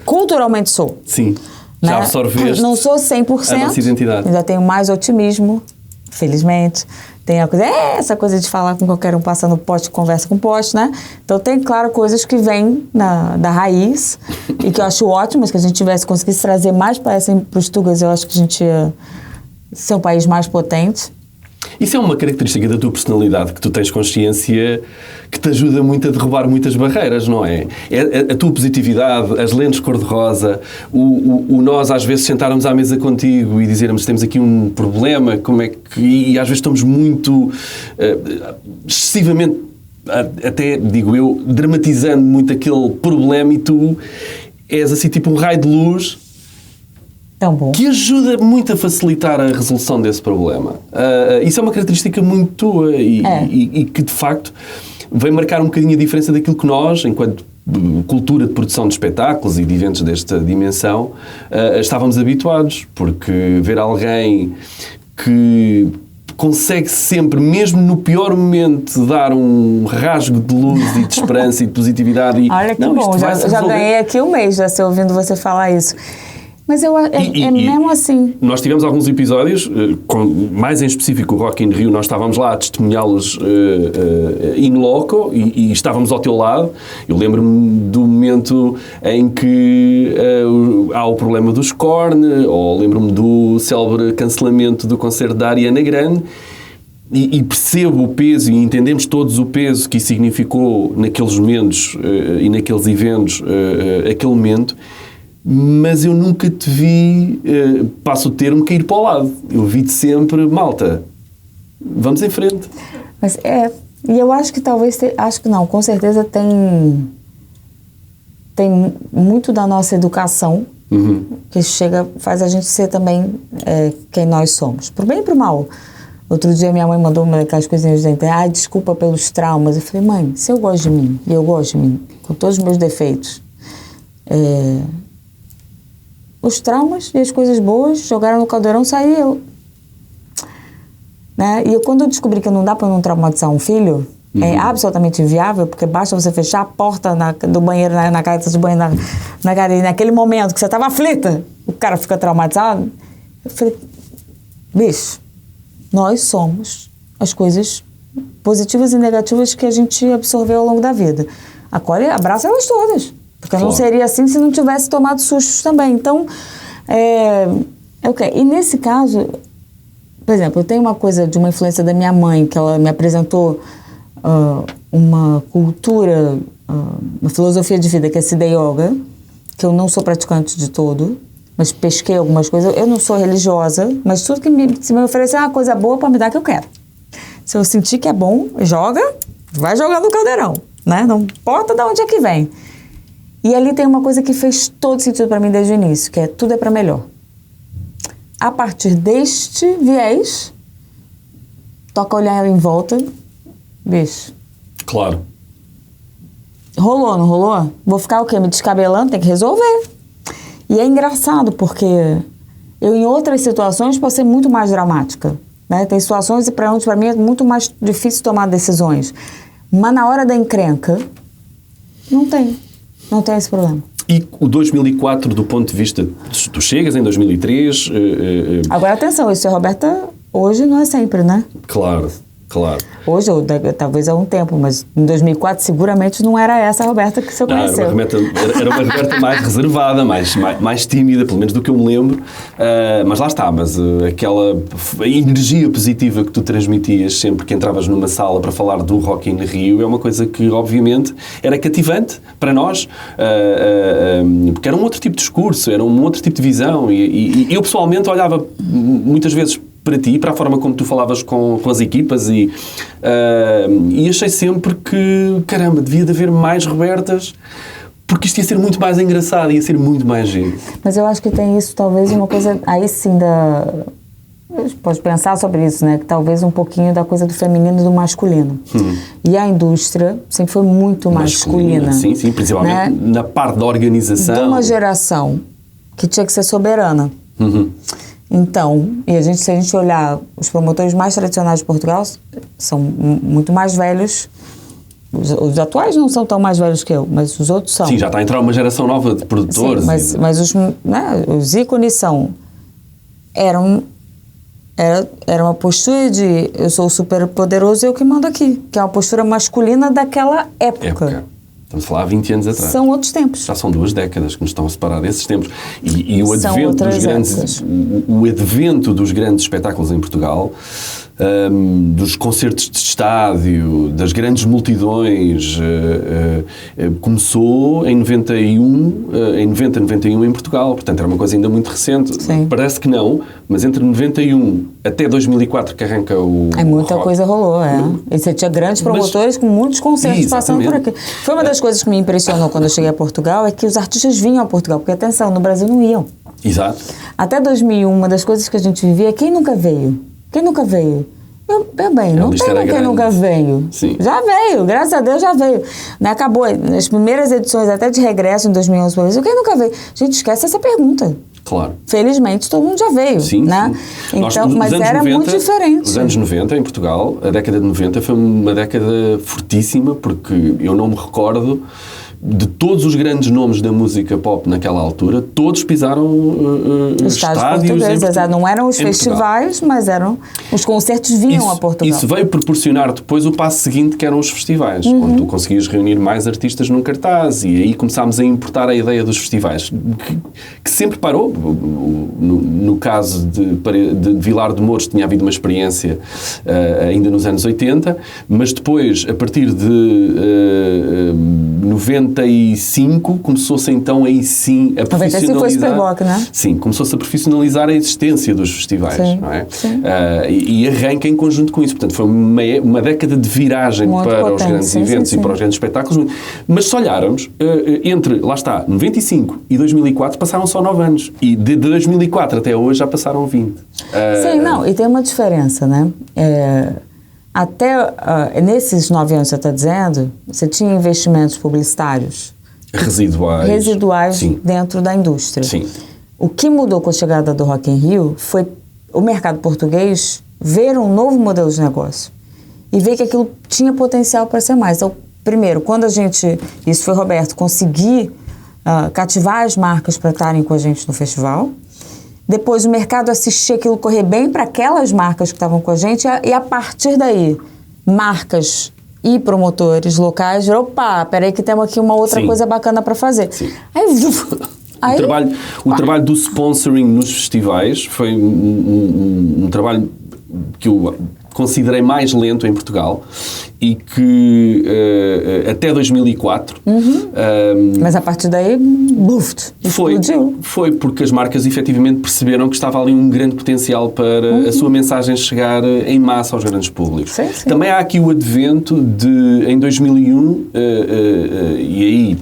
culturalmente sou. Sim. Né? Já absorveste. Não sou 100%. A nossa identidade. Ainda tenho mais otimismo, felizmente. Tem a coisa, essa coisa de falar com qualquer um passando poste, conversa com poste, né? Então tem, claro, coisas que vêm da raiz e que eu acho ótimas, que a gente conseguisse trazer mais para os tugas, eu acho que a gente ia ser um país mais potente. Isso é uma característica da tua personalidade, que tu tens consciência, que te ajuda muito a derrubar muitas barreiras, não é? A tua positividade, as lentes cor-de-rosa, o nós às vezes sentarmos à mesa contigo e dizermos temos aqui um problema, como é que... E às vezes estamos muito, excessivamente, até, digo eu, dramatizando muito aquele problema, e tu és assim tipo um raio de luz... Tão bom. Que ajuda muito a facilitar a resolução desse problema. Isso é uma característica muito tua e que, de facto, vem marcar um bocadinho a diferença daquilo que nós, enquanto cultura de produção de espetáculos e de eventos desta dimensão, estávamos habituados. Porque ver alguém que consegue sempre, mesmo no pior momento, dar um rasgo de luz e de esperança e de positividade. E, olha que bom, já ganhei aqui um mês já ouvindo você falar isso. Mas mesmo assim. Nós tivemos alguns episódios, mais em específico o Rock in Rio, nós estávamos lá a testemunhá-los in loco e estávamos ao teu lado. Eu lembro-me do momento em que há o problema dos Korn, ou lembro-me do célebre cancelamento do concerto da Ariana Grande, e percebo o peso, e entendemos todos o peso que isso significou naqueles momentos e naqueles eventos, aquele momento. Mas eu nunca te vi, passo o termo, cair para o lado. Eu vi-te sempre, malta, vamos em frente. Mas e eu acho que talvez, acho que não, com certeza tem muito da nossa educação que faz a gente ser também quem nós somos, pro bem e pro mal. Outro dia minha mãe mandou aquelas coisinhas de internet, desculpa pelos traumas. Eu falei, mãe, se eu gosto de mim, e eu gosto de mim, com todos os meus defeitos, os traumas e as coisas boas jogaram no caldeirão, saí eu. Né? E quando eu descobri que não dá para não traumatizar um filho, é absolutamente inviável, porque basta você fechar a porta do banheiro, na casa de banho, naquele momento que você estava aflita, o cara fica traumatizado. Eu falei, bicho, nós somos as coisas positivas e negativas que a gente absorveu ao longo da vida. Acolhe e abraça elas todas. Porque não seria assim se não tivesse tomado sustos também. Então, ok. E nesse caso, por exemplo, eu tenho uma coisa de uma influência da minha mãe, que ela me apresentou uma cultura, uma filosofia de vida, que é Siddha Yoga, que eu não sou praticante de todo, mas pesquei algumas coisas. Eu não sou religiosa, mas tudo que se me oferecer uma coisa boa para me dar, que eu quero. Se eu sentir que é bom, vai jogar no caldeirão, né? Não importa de onde é que vem. E ali tem uma coisa que fez todo sentido para mim desde o início, que é tudo é para melhor. A partir deste viés, toca olhar em volta, bicho. Claro. rolou, não rolou? Vou ficar o quê? Me descabelando? Tem que resolver. E é engraçado, porque eu, em outras situações, posso ser muito mais dramática. Né? Tem situações e para mim é muito mais difícil tomar decisões. Mas na hora da encrenca, não tem esse problema. E o 2004, do ponto de vista... Tu chegas em 2003... Agora, atenção, isso é Roberta hoje, não é sempre, né? Claro. Hoje, ou talvez há um tempo, mas em 2004 seguramente não era essa a Roberta que você conheceu. Era uma Roberta mais reservada, mais tímida, pelo menos do que eu me lembro. Mas lá está, aquela energia positiva que tu transmitias sempre que entravas numa sala para falar do Rock in Rio é uma coisa que, obviamente, era cativante para nós, porque era um outro tipo de discurso, era um outro tipo de visão. E eu, pessoalmente, olhava muitas vezes para ti, para a forma como tu falavas com as equipas e achei sempre que, caramba, devia de haver mais Robertas, porque isto ia ser muito mais engraçado, ia ser muito mais giro. Mas eu acho que tem isso, talvez, uma coisa, aí sim, pode pensar sobre isso, né? Que talvez um pouquinho da coisa do feminino e do masculino. E a indústria sempre foi muito masculina. Sim, principalmente, né? Na parte da organização. De uma geração que tinha que ser soberana. Então, se a gente olhar, os promotores mais tradicionais de Portugal são muito mais velhos. Os atuais não são tão mais velhos que eu, mas os outros são. Sim, já está a entrar uma geração nova de produtores. Sim, mas os ícones são... Era uma postura de eu sou super poderoso e eu que mando aqui, que é uma postura masculina daquela época. Estamos a falar há 20 anos atrás. São outros tempos. Já são 2 décadas que nos estão a separar desses tempos. E o advento dos grandes... O advento dos grandes espetáculos em Portugal, dos concertos de estádio, das grandes multidões, começou em 90, 91 em Portugal. Portanto, era uma coisa ainda muito recente. Sim. Parece que não, mas entre 91 até 2004 que arranca o muita rock, coisa rolou, E você tinha grandes promotores com muitos concertos passando por aqui. Foi uma das coisas que me impressionou quando eu cheguei a Portugal, é que os artistas vinham a Portugal, porque, atenção, no Brasil não iam. Exato. Até 2001, uma das coisas que a gente vivia, quem nunca veio? Não tem quem nunca veio. Sim. Já veio, graças a Deus já veio. Né? Acabou, nas primeiras edições, até de regresso em 2011, por exemplo, quem nunca veio? Gente, esquece essa pergunta. Claro. Felizmente, todo mundo já veio. Sim, né? sim. Então, mas era 90, muito diferente. Os anos 90, em Portugal, a década de 90 foi uma década fortíssima, porque eu não me recordo de todos os grandes nomes da música pop naquela altura, todos pisaram estádios portugueses. Não eram os festivais, mas eram os concertos vinham a Portugal. Isso veio proporcionar depois o passo seguinte, que eram os festivais, onde tu conseguias reunir mais artistas num cartaz, e aí começámos a importar a ideia dos festivais, que sempre parou. No caso de Vilar de Mouros tinha havido uma experiência ainda nos anos 80, mas depois, a partir de 95, começou-se então aí sim a profissionalizar... 95 foi Superboc, não é? Sim, começou-se a profissionalizar a existência dos festivais, sim, não é? Sim. E arranca em conjunto com isso. Portanto, foi uma década de viragem muito para potente, os grandes eventos e para os grandes espetáculos. Mas se olharmos, entre, lá está, 95 e 2004 passaram só 9 anos. E de 2004 até hoje já passaram 20. Sim, não, e tem uma diferença, né? Até nesses 9 anos que você está dizendo, você tinha investimentos publicitários residuais dentro da indústria. Sim. O que mudou com a chegada do Rock in Rio foi o mercado português ver um novo modelo de negócio e ver que aquilo tinha potencial para ser mais. Então, primeiro, quando a gente, isso foi Roberto, conseguir cativar as marcas para estarem com a gente no festival. Depois o mercado assistia aquilo correr bem para aquelas marcas que estavam com a gente e a partir daí, marcas e promotores locais viram, opa, peraí que temos aqui uma outra coisa bacana para fazer. Sim. O trabalho do sponsoring nos festivais foi um trabalho que eu considerei mais lento em Portugal e que até 2004... mas a partir daí, explodiu. Foi porque as marcas efetivamente perceberam que estava ali um grande potencial para a sua mensagem chegar em massa aos grandes públicos. Sim. Também há aqui o advento de, em 2001, e aí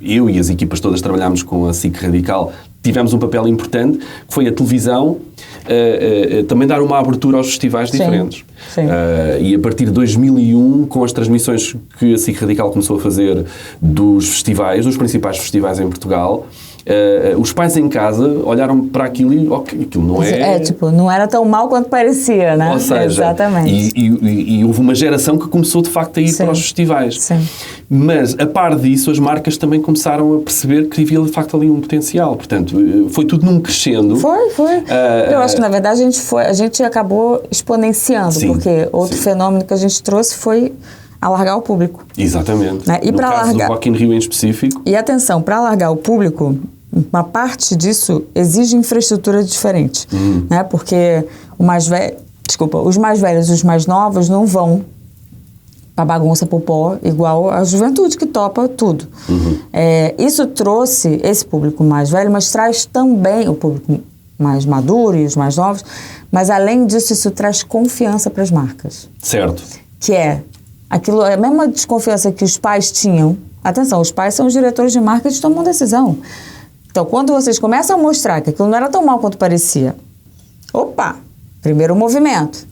eu e as equipas todas trabalhámos com a SIC Radical, tivemos um papel importante, que foi a televisão também dar uma abertura aos festivais diferentes. Sim. E a partir de 2001, com as transmissões que a SIC Radical começou a fazer dos festivais, dos principais festivais em Portugal, os pais em casa olharam para aquilo e aquilo não é... não era tão mal quanto parecia, né? Ou seja, exatamente. E houve uma geração que começou de facto a ir para os festivais. Sim. Mas, a par disso, as marcas também começaram a perceber que havia de facto ali um potencial. Portanto, foi tudo num crescendo. Foi. Eu acho que, na verdade, a gente acabou exponenciando, sim, porque outro fenômeno que a gente trouxe foi alargar o público. Exatamente. Né? E no caso do Rock in Rio em específico. E atenção, para alargar o público, uma parte disso exige infraestrutura diferente. Né? Porque os mais velhos e os mais novos não vão para bagunça popó igual a juventude que topa tudo. Isso trouxe esse público mais velho, mas traz também o público mais maduro e os mais novos, mas além disso isso traz confiança para as marcas. Certo. Que é a mesma desconfiança que os pais tinham. Atenção, os pais são os diretores de marketing que tomam decisão. Então, quando vocês começam a mostrar que aquilo não era tão mal quanto parecia, primeiro movimento.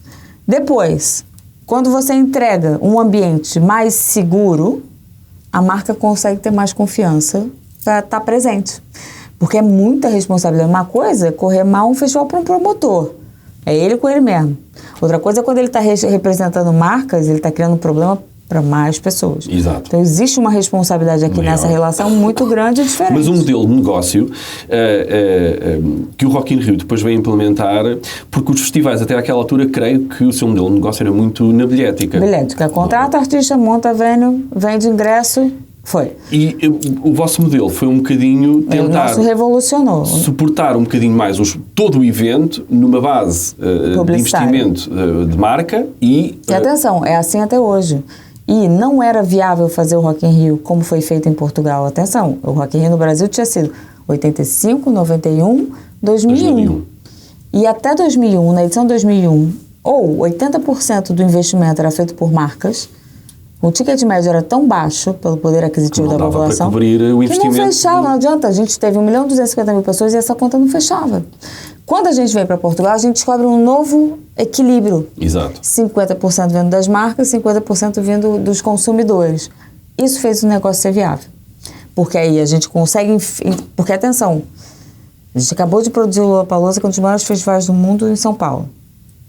Depois, quando você entrega um ambiente mais seguro, a marca consegue ter mais confiança para estar presente. Porque é muita responsabilidade. Uma coisa é correr mal um festival para um promotor. É ele com ele mesmo. Outra coisa é quando ele está representando marcas, ele está criando um problema para mais pessoas. Exato. Então, existe uma responsabilidade aqui nessa relação muito grande e diferente. Mas um modelo de negócio que o Rock in Rio depois veio implementar, porque os festivais, até àquela altura, creio que o seu modelo de negócio era muito na bilhética. Bilhética. Contrata artista, monta venue, vende ingresso, foi. E o vosso modelo foi um bocadinho tentar... O nosso revolucionou. Suportar um bocadinho mais todo o evento numa base de investimento de marca e... E atenção, é assim até hoje. E não era viável fazer o Rock in Rio como foi feito em Portugal. Atenção, o Rock in Rio no Brasil tinha sido 85, 91, 2001. E até 2001, na edição 2001, ou 80% do investimento era feito por marcas, o ticket médio era tão baixo pelo poder aquisitivo da população para cobrir o investimento. Que não fechava, não adianta. A gente teve 1.250.000 pessoas e essa conta não fechava. Quando a gente vem para Portugal, a gente descobre um novo equilíbrio. Exato. 50% vindo das marcas, 50% vindo dos consumidores. Isso fez o negócio ser viável. Porque aí a gente consegue... Porque, atenção, a gente acabou de produzir o Lollapalooza, que é um dos maiores festivais do mundo, em São Paulo.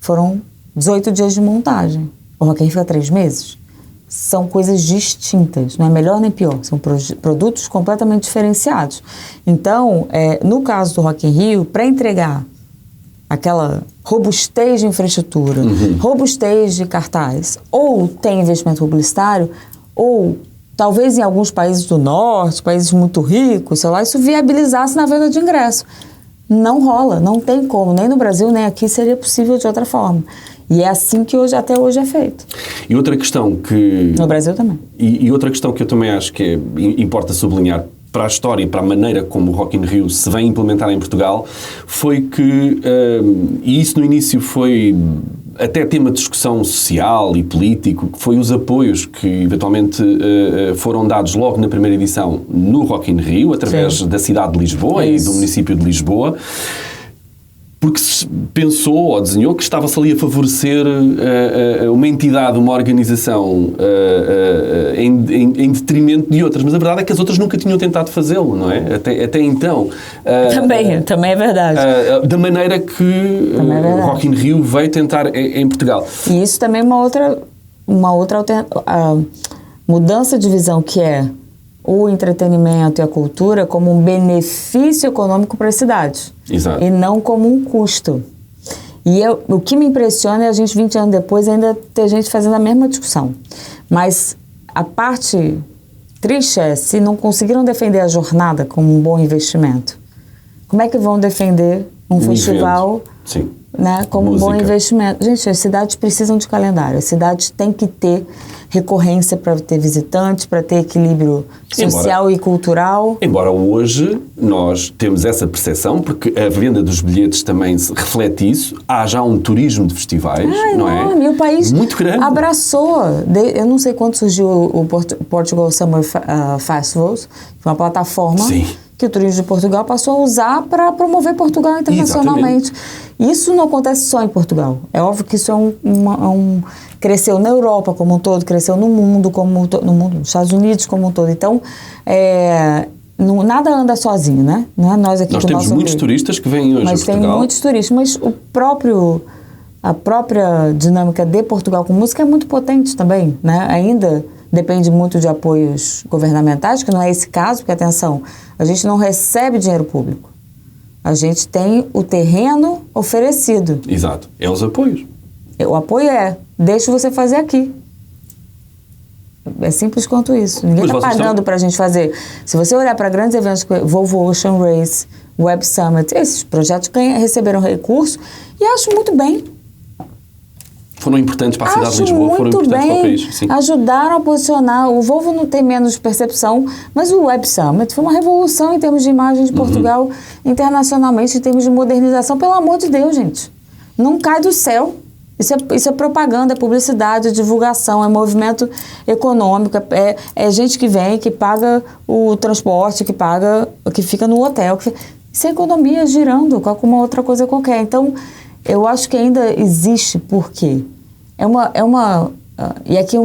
Foram 18 dias de montagem. O Rock in Rio fica 3 meses. São coisas distintas, não é melhor nem pior, são produtos completamente diferenciados. Então, no caso do Rock in Rio, para entregar aquela robustez de infraestrutura, robustez de cartaz, ou tem investimento publicitário, ou talvez em alguns países do norte, países muito ricos, sei lá, isso viabilizasse na venda de ingresso. Não rola, não tem como, nem no Brasil, nem aqui seria possível de outra forma. E é assim que até hoje é feito. E outra questão que... No Brasil também. E outra questão que eu também acho que importa sublinhar para a história e para a maneira como o Rock in Rio se vem implementar em Portugal foi que, e isso no início foi até tema de discussão social e político, que foi os apoios que eventualmente foram dados logo na primeira edição no Rock in Rio, através da cidade de Lisboa e do município de Lisboa, porque se pensou ou desenhou que estava-se ali a favorecer uma entidade, uma organização em detrimento de outras. Mas a verdade é que as outras nunca tinham tentado fazê-lo, não é? Até então. Também é verdade. Da maneira que o Rock in Rio veio tentar em Portugal. E isso também é uma outra mudança de visão, que é o entretenimento e a cultura como um benefício econômico para a cidade. Exato. E não como um custo. E o que me impressiona é a gente, 20 anos depois, ainda ter gente fazendo a mesma discussão. Mas a parte triste é, se não conseguiram defender a jornada como um bom investimento, como é que vão defender um festival como um bom investimento? Gente, as cidades precisam de calendário. As cidades têm que ter recorrência para ter visitantes, para ter equilíbrio social e cultural. Embora hoje nós temos essa percepção, porque a venda dos bilhetes também reflete isso, há já um turismo de festivais, não é? E o país muito grande. Abraçou. Eu não sei quando surgiu o Portugal Summer Festivals, que é uma plataforma que o turismo de Portugal passou a usar para promover Portugal internacionalmente. Isso não acontece só em Portugal. É óbvio que isso cresceu na Europa como um todo, cresceu no mundo no mundo, nos Estados Unidos como um todo. Então, nada anda sozinho, né? Não é nós aqui. Nós temos muitos turistas que vêm hoje a Portugal. Mas tem muitos turistas, mas a própria dinâmica de Portugal com música é muito potente também, né? Ainda depende muito de apoios governamentais, que não é esse caso, porque, atenção, a gente não recebe dinheiro público. A gente tem o terreno oferecido. Exato. É os apoios. O apoio deixa você fazer aqui. É simples quanto isso. Ninguém está pagando para a gente fazer. Se você olhar para grandes eventos, Volvo Ocean Race, Web Summit, esses projetos receberam recurso e acho muito bem. Foram importantes para a cidade de Lisboa, foram importantes para o país. Sim. Ajudaram a posicionar. O Volvo não tem menos percepção, mas o Web Summit foi uma revolução em termos de imagem de Portugal internacionalmente, em termos de modernização. Pelo amor de Deus, gente. Não cai do céu. Isso é propaganda, é publicidade, é divulgação, é movimento econômico, é gente que vem, que paga o transporte, que fica no hotel. Isso é economia girando com alguma outra coisa qualquer. Então, eu acho que ainda existe, por quê? E aqui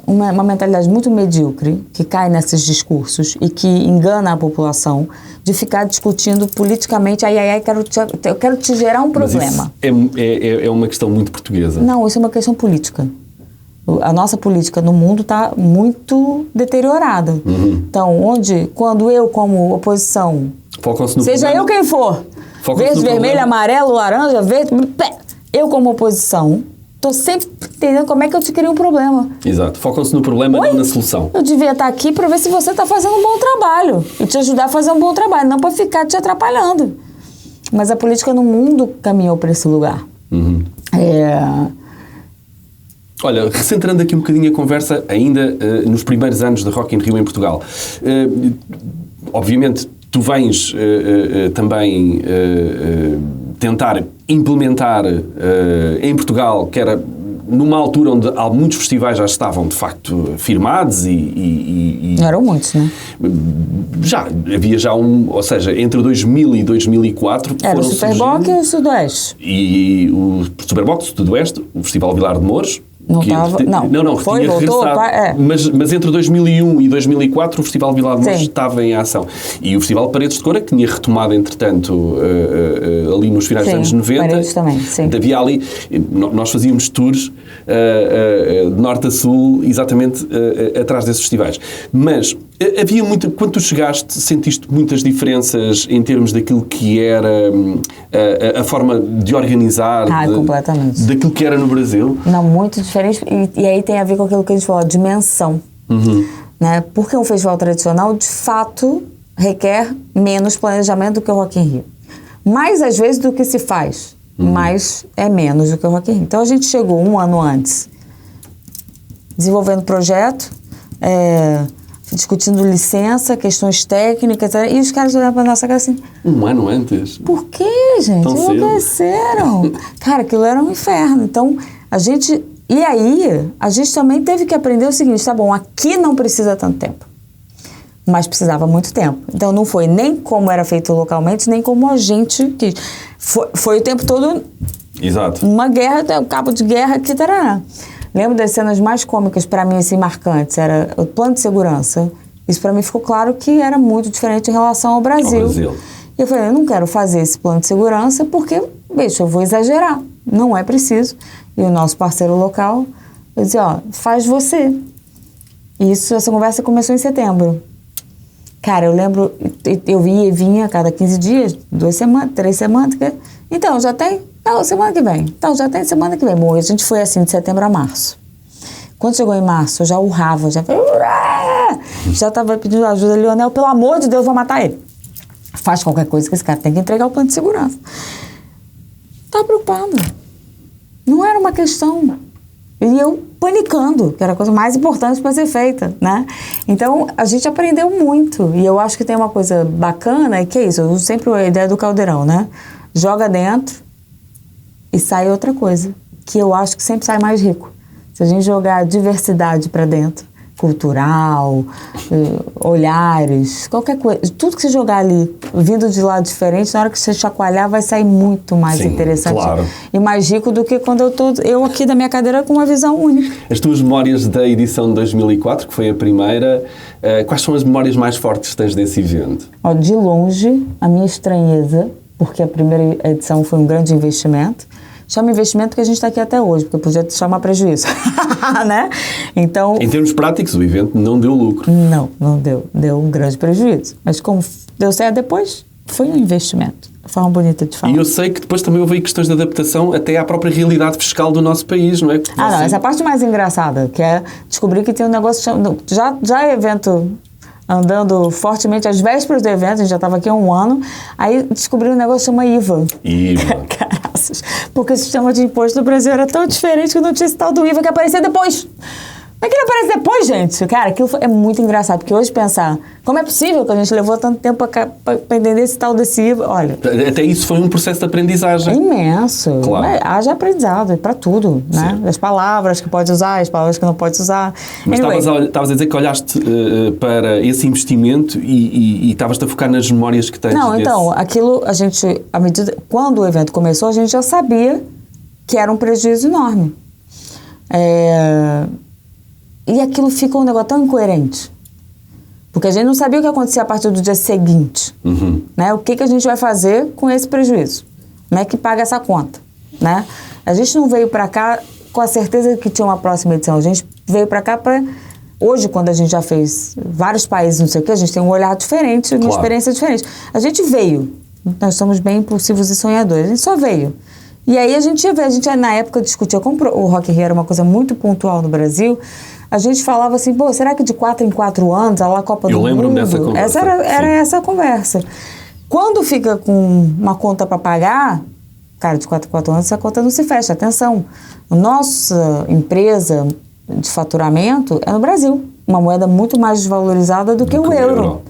uma mentalidade muito medíocre, que cai nesses discursos e que engana a população, de ficar discutindo politicamente, eu quero te gerar um problema. Mas isso é uma questão muito portuguesa. Não, isso é uma questão política. A nossa política no mundo está muito deteriorada. Então, quando eu, como oposição, seja eu quem for, verde, vermelho, amarelo, laranja, verde, eu como oposição, estou sempre entendendo como é que eu te crio um problema. Exato. Focam-se no problema, não na solução. Eu devia estar aqui para ver se você está fazendo um bom trabalho e te ajudar a fazer um bom trabalho, não para ficar te atrapalhando. Mas a política no mundo caminhou para esse lugar. Olha, recentrando aqui um bocadinho a conversa, ainda nos primeiros anos de Rock in Rio em Portugal. Obviamente, tu vens também tentar implementar em Portugal, que era numa altura onde muitos festivais já estavam, de facto, firmados e eram muitos, né? Havia ou seja, entre 2000 e 2004 era o Superboc e o Sudoeste. E o Superboc, o Sudoeste, o Festival Vilar de Mouros, Não, foi, voltou, mas entre 2001 e 2004 o Festival Vilar de Mouros estava em ação. E o Festival Paredes de Cora, que tinha retomado, entretanto, ali nos finais dos anos 90. Paredes também, sim. Havia ali, nós fazíamos tours de norte a sul, exatamente atrás desses festivais. Mas havia quando tu chegaste, sentiste muitas diferenças em termos daquilo que era a forma de organizar, completamente. Daquilo que era no Brasil? Não, muito diferente. E aí tem a ver com aquilo que a gente falou, a dimensão. Né? Porque um festival tradicional, de fato, requer menos planejamento do que o Rock in Rio. Mais, às vezes, do que se faz. Mas é menos do que o Rock in Rio. Então, a gente chegou um ano antes, desenvolvendo projeto, discutindo licença, questões técnicas, e os caras olharam pra nossa cara assim... Um ano antes? Por quê, gente? Enlouqueceram. Cara, aquilo era um inferno. Então, E aí, a gente também teve que aprender o seguinte, tá bom, aqui não precisa tanto tempo, mas precisava muito tempo. Então, não foi nem como era feito localmente, nem como a gente quis. Foi o tempo todo... Exato. Uma guerra, um cabo de guerra, que tarará. Lembro das cenas mais cômicas, para mim, assim, marcantes, era o plano de segurança. Isso, para mim, ficou claro que era muito diferente em relação ao Brasil. E eu falei, eu não quero fazer esse plano de segurança porque, eu vou exagerar. Não é preciso. E o nosso parceiro local, eu dizia, faz você. Essa conversa começou em setembro. Cara, eu lembro, eu ia e vinha a cada 15 dias, 2 semanas, 3 semanas. Então, já tem? Não, semana que vem. Então, já tem semana que vem. Bom, a gente foi assim de setembro a março. Quando chegou em março, eu já urrava, já estava pedindo ajuda. Lionel, pelo amor de Deus, vou matar ele. Faz qualquer coisa que esse cara tem que entregar o plano de segurança. Estava preocupado. Não era uma questão. E eu panicando, que era a coisa mais importante para ser feita, né? Então, a gente aprendeu muito. E eu acho que tem uma coisa bacana, que é isso. Eu uso sempre a ideia do caldeirão, né? Joga dentro e sai outra coisa. Que eu acho que sempre sai mais rico. Se a gente jogar a diversidade para dentro, cultural, olhares, qualquer coisa. Tudo que você jogar ali, vindo de lado diferente, na hora que você chacoalhar, vai sair muito mais interessante, claro, e mais rico do que quando eu aqui da minha cadeira com uma visão única. As tuas memórias da edição de 2004, que foi a primeira, quais são as memórias mais fortes que tens desse evento? De longe, a minha estranheza, porque a primeira edição foi um grande investimento. Chama investimento porque a gente está aqui até hoje, porque podia chamar prejuízo, né? Então... Em termos práticos, o evento não deu lucro. Não deu. Deu um grande prejuízo. Mas como deu certo depois, foi um investimento. Forma bonita de falar. E eu sei que depois também houve questões de adaptação até à própria realidade fiscal do nosso país, não é? Não, essa é a parte mais engraçada, que é descobrir que tem um negócio... Já evento... andando fortemente às vésperas do evento, a gente já estava aqui há um ano, aí descobri um negócio que chama IVA. Caraças, porque o sistema de imposto do Brasil era tão diferente que não tinha esse tal do IVA que aparecia depois. Como é que ele aparece depois, gente? Cara, aquilo é muito engraçado, porque hoje pensar, como é possível que a gente levou tanto tempo para entender esse tal desse IVA? Olha... Até isso foi um processo de aprendizagem. É imenso. Claro. Haja aprendizado, para tudo, né? As palavras que pode usar, as palavras que não pode usar. Mas estavas a dizer que olhaste para esse investimento e estavas-te a focar nas memórias que tens. Não, então, aquilo, a gente, à medida... Quando o evento começou, a gente já sabia que era um prejuízo enorme. E aquilo fica um negócio tão incoerente. Porque a gente não sabia o que acontecia a partir do dia seguinte. Né? O que a gente vai fazer com esse prejuízo? Como é que paga essa conta? Né? A gente não veio para cá com a certeza que tinha uma próxima edição. A gente veio para cá para... Hoje, quando a gente já fez vários países, não sei o quê, a gente tem um olhar diferente, uma experiência diferente. A gente veio. Nós somos bem impulsivos e sonhadores. A gente só veio. E aí a gente na época discutia, como o Rock in Rio era uma coisa muito pontual no Brasil, a gente falava assim, pô, será que de 4 em 4 anos, a lá Copa do Mundo... Eu lembro-me dessa conversa. Era essa a conversa. Quando fica com uma conta para pagar, cara, de 4 em 4 anos, essa conta não se fecha. Atenção, nossa empresa de faturamento é no Brasil. Uma moeda muito mais desvalorizada do que o euro.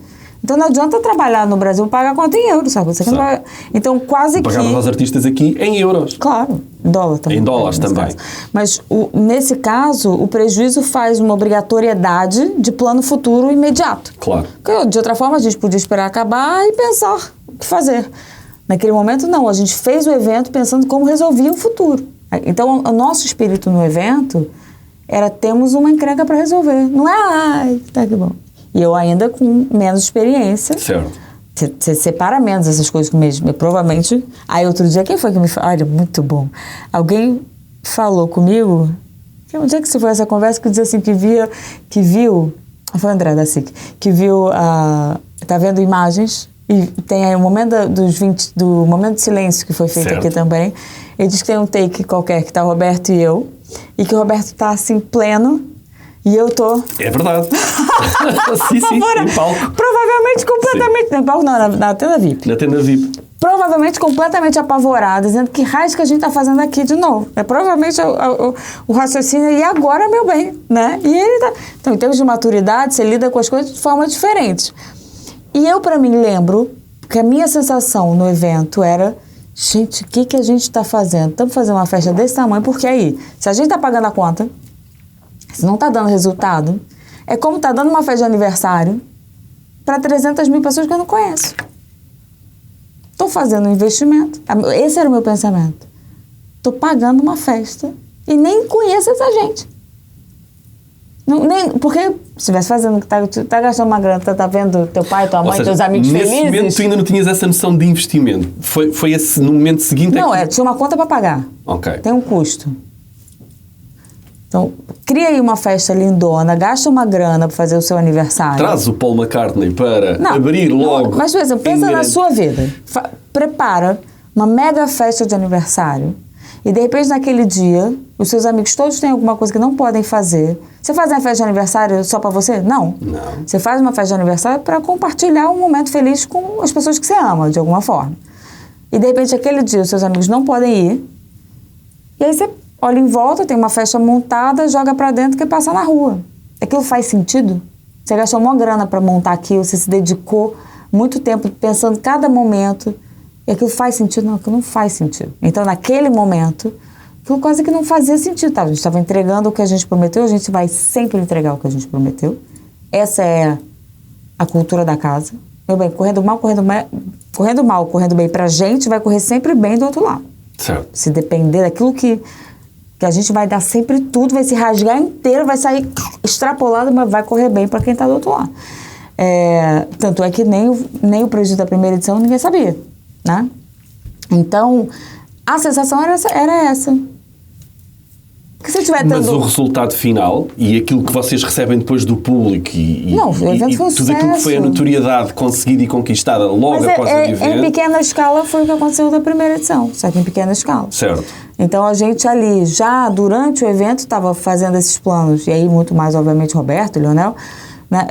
Então não adianta trabalhar no Brasil e pagar a conta em euros, sabe? Você não paga... Então quase que... Pagava aos artistas aqui em euros. Claro, em dólar também. Em dólares também. Caso. Mas nesse caso, o prejuízo faz uma obrigatoriedade de plano futuro imediato. Claro. Porque, de outra forma, a gente podia esperar acabar e pensar o que fazer. Naquele momento, não. A gente fez o evento pensando como resolvia o futuro. Então, o nosso espírito no evento era temos uma encrenca para resolver. Não é, ai, tá que bom. E eu ainda com menos experiência. Certo. Você separa menos essas coisas que mesmo. Provavelmente... Aí outro dia, quem foi que me falou? Olha, muito bom. Alguém falou comigo... Onde é que você foi essa conversa que dizia assim que viu... Foi o André da SIC. Que viu tá vendo imagens e tem aí o momento do momento de silêncio que foi feito certo. Aqui também. Ele diz que tem um take qualquer que tá o Roberto e eu. E que o Roberto tá assim pleno. E eu tô... É verdade. sim, em palco. Provavelmente completamente... Sim. Em palco não, na tenda VIP. Na tenda VIP. Provavelmente completamente apavorado, dizendo que raio que a gente tá fazendo aqui de novo. Provavelmente o raciocínio, e agora, meu bem, né? E ele tá... Então, em termos de maturidade, você lida com as coisas de forma diferente. E eu, para mim, lembro que a minha sensação no evento era... Gente, o que a gente tá fazendo? Estamos fazendo uma festa desse tamanho, porque aí, se a gente tá pagando a conta... Se não está dando resultado, é como está dando uma festa de aniversário para 300 mil pessoas que eu não conheço. Estou fazendo um investimento. Esse era o meu pensamento. Estou pagando uma festa e nem conheço essa gente. Porque se estivesse fazendo, tá gastando uma grana, tá vendo teu pai, tua mãe, teus amigos felizes... Nesse momento tu ainda não tinhas essa noção de investimento. Foi esse, no momento seguinte... Não, tinha uma conta para pagar. Ok. Tem um custo. Então, cria aí uma festa lindona, gasta uma grana para fazer o seu aniversário. Traz o Paul McCartney para abrir logo. Mas, por exemplo, pensa na sua vida. Prepara uma mega festa de aniversário e, de repente, naquele dia, os seus amigos todos têm alguma coisa que não podem fazer. Você faz uma festa de aniversário só para você? Não. Você faz uma festa de aniversário para compartilhar um momento feliz com as pessoas que você ama, de alguma forma. E, de repente, aquele dia, os seus amigos não podem ir. E aí você... olha em volta, tem uma festa montada, joga pra dentro e quer passar na rua. Aquilo faz sentido? Você gastou uma grana pra montar aquilo, você se dedicou muito tempo pensando em cada momento. E aquilo faz sentido? Não, aquilo não faz sentido. Então, naquele momento, aquilo quase que não fazia sentido, tá? A gente estava entregando o que a gente prometeu, a gente vai sempre entregar o que a gente prometeu. Essa é a cultura da casa. Meu bem, correndo mal, correndo bem pra gente, vai correr sempre bem do outro lado. Certo. Se depender daquilo que a gente vai dar sempre tudo, vai se rasgar inteiro, vai sair extrapolado, mas vai correr bem para quem está do outro lado. Tanto é que nem o prejuízo da primeira edição ninguém sabia, né? Então, a sensação era essa. Porque se tiver Mas o resultado final e aquilo que vocês recebem depois do público e tudo aquilo que foi a notoriedade conseguida e conquistada logo após o evento... Em pequena escala foi o que aconteceu da primeira edição, só que em pequena escala. Certo. Então a gente ali, já durante o evento, estava fazendo esses planos, e aí muito mais, obviamente, Roberto e Leonel, né,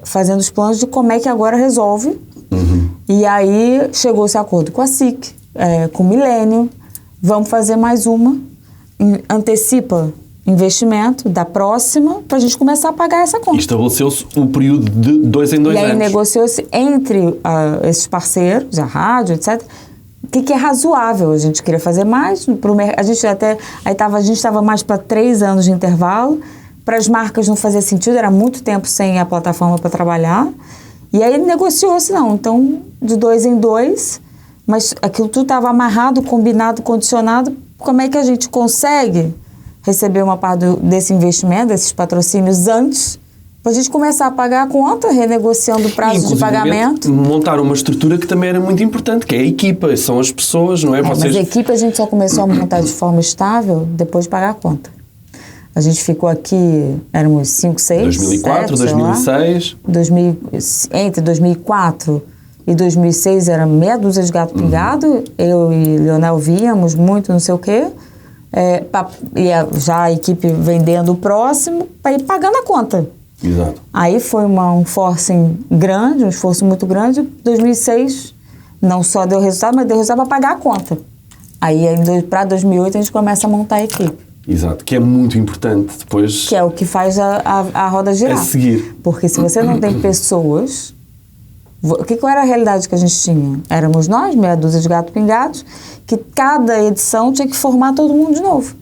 fazendo os planos de como é que agora resolve. Uhum. E aí chegou-se a acordo com a SIC, com o Milênio, vamos fazer mais uma, antecipa investimento da próxima para a gente começar a pagar essa conta. E estabeleceu-se o período de 2 em 2 anos. E aí negociou-se entre esses parceiros, a rádio, etc., o que é razoável. A gente queria fazer mais, a gente estava mais para 3 anos de intervalo, para as marcas não fazia sentido, era muito tempo sem a plataforma para trabalhar, e aí negociou-se, então de 2 em 2, mas aquilo tudo estava amarrado, combinado, condicionado. Como é que a gente consegue receber uma parte desse investimento, desses patrocínios antes, para a gente começar a pagar a conta, renegociando o prazo de pagamento? Montar uma estrutura que também era muito importante, que é a equipa, são as pessoas, não é? Mas a equipa a gente só começou a montar de forma estável depois de pagar a conta. A gente ficou aqui, éramos 5, 6, 2004, 7, 2006... Entre 2004 e 2006 era meia dúzia de gato pingado, eu e Leonel víamos muito, não sei o quê, já a equipe vendendo o próximo, para ir pagando a conta. Exato. Aí foi um forcing grande, um esforço muito grande. 2006 não só deu resultado, mas deu resultado para pagar a conta. Aí para 2008 a gente começa a montar a equipe. Exato, que é muito importante depois... Que é o que faz a roda girar. A seguir. Porque se você não tem pessoas... Qual era a realidade que a gente tinha? Éramos nós, meia dúzia de gatos pingados, que cada edição tinha que formar todo mundo de novo.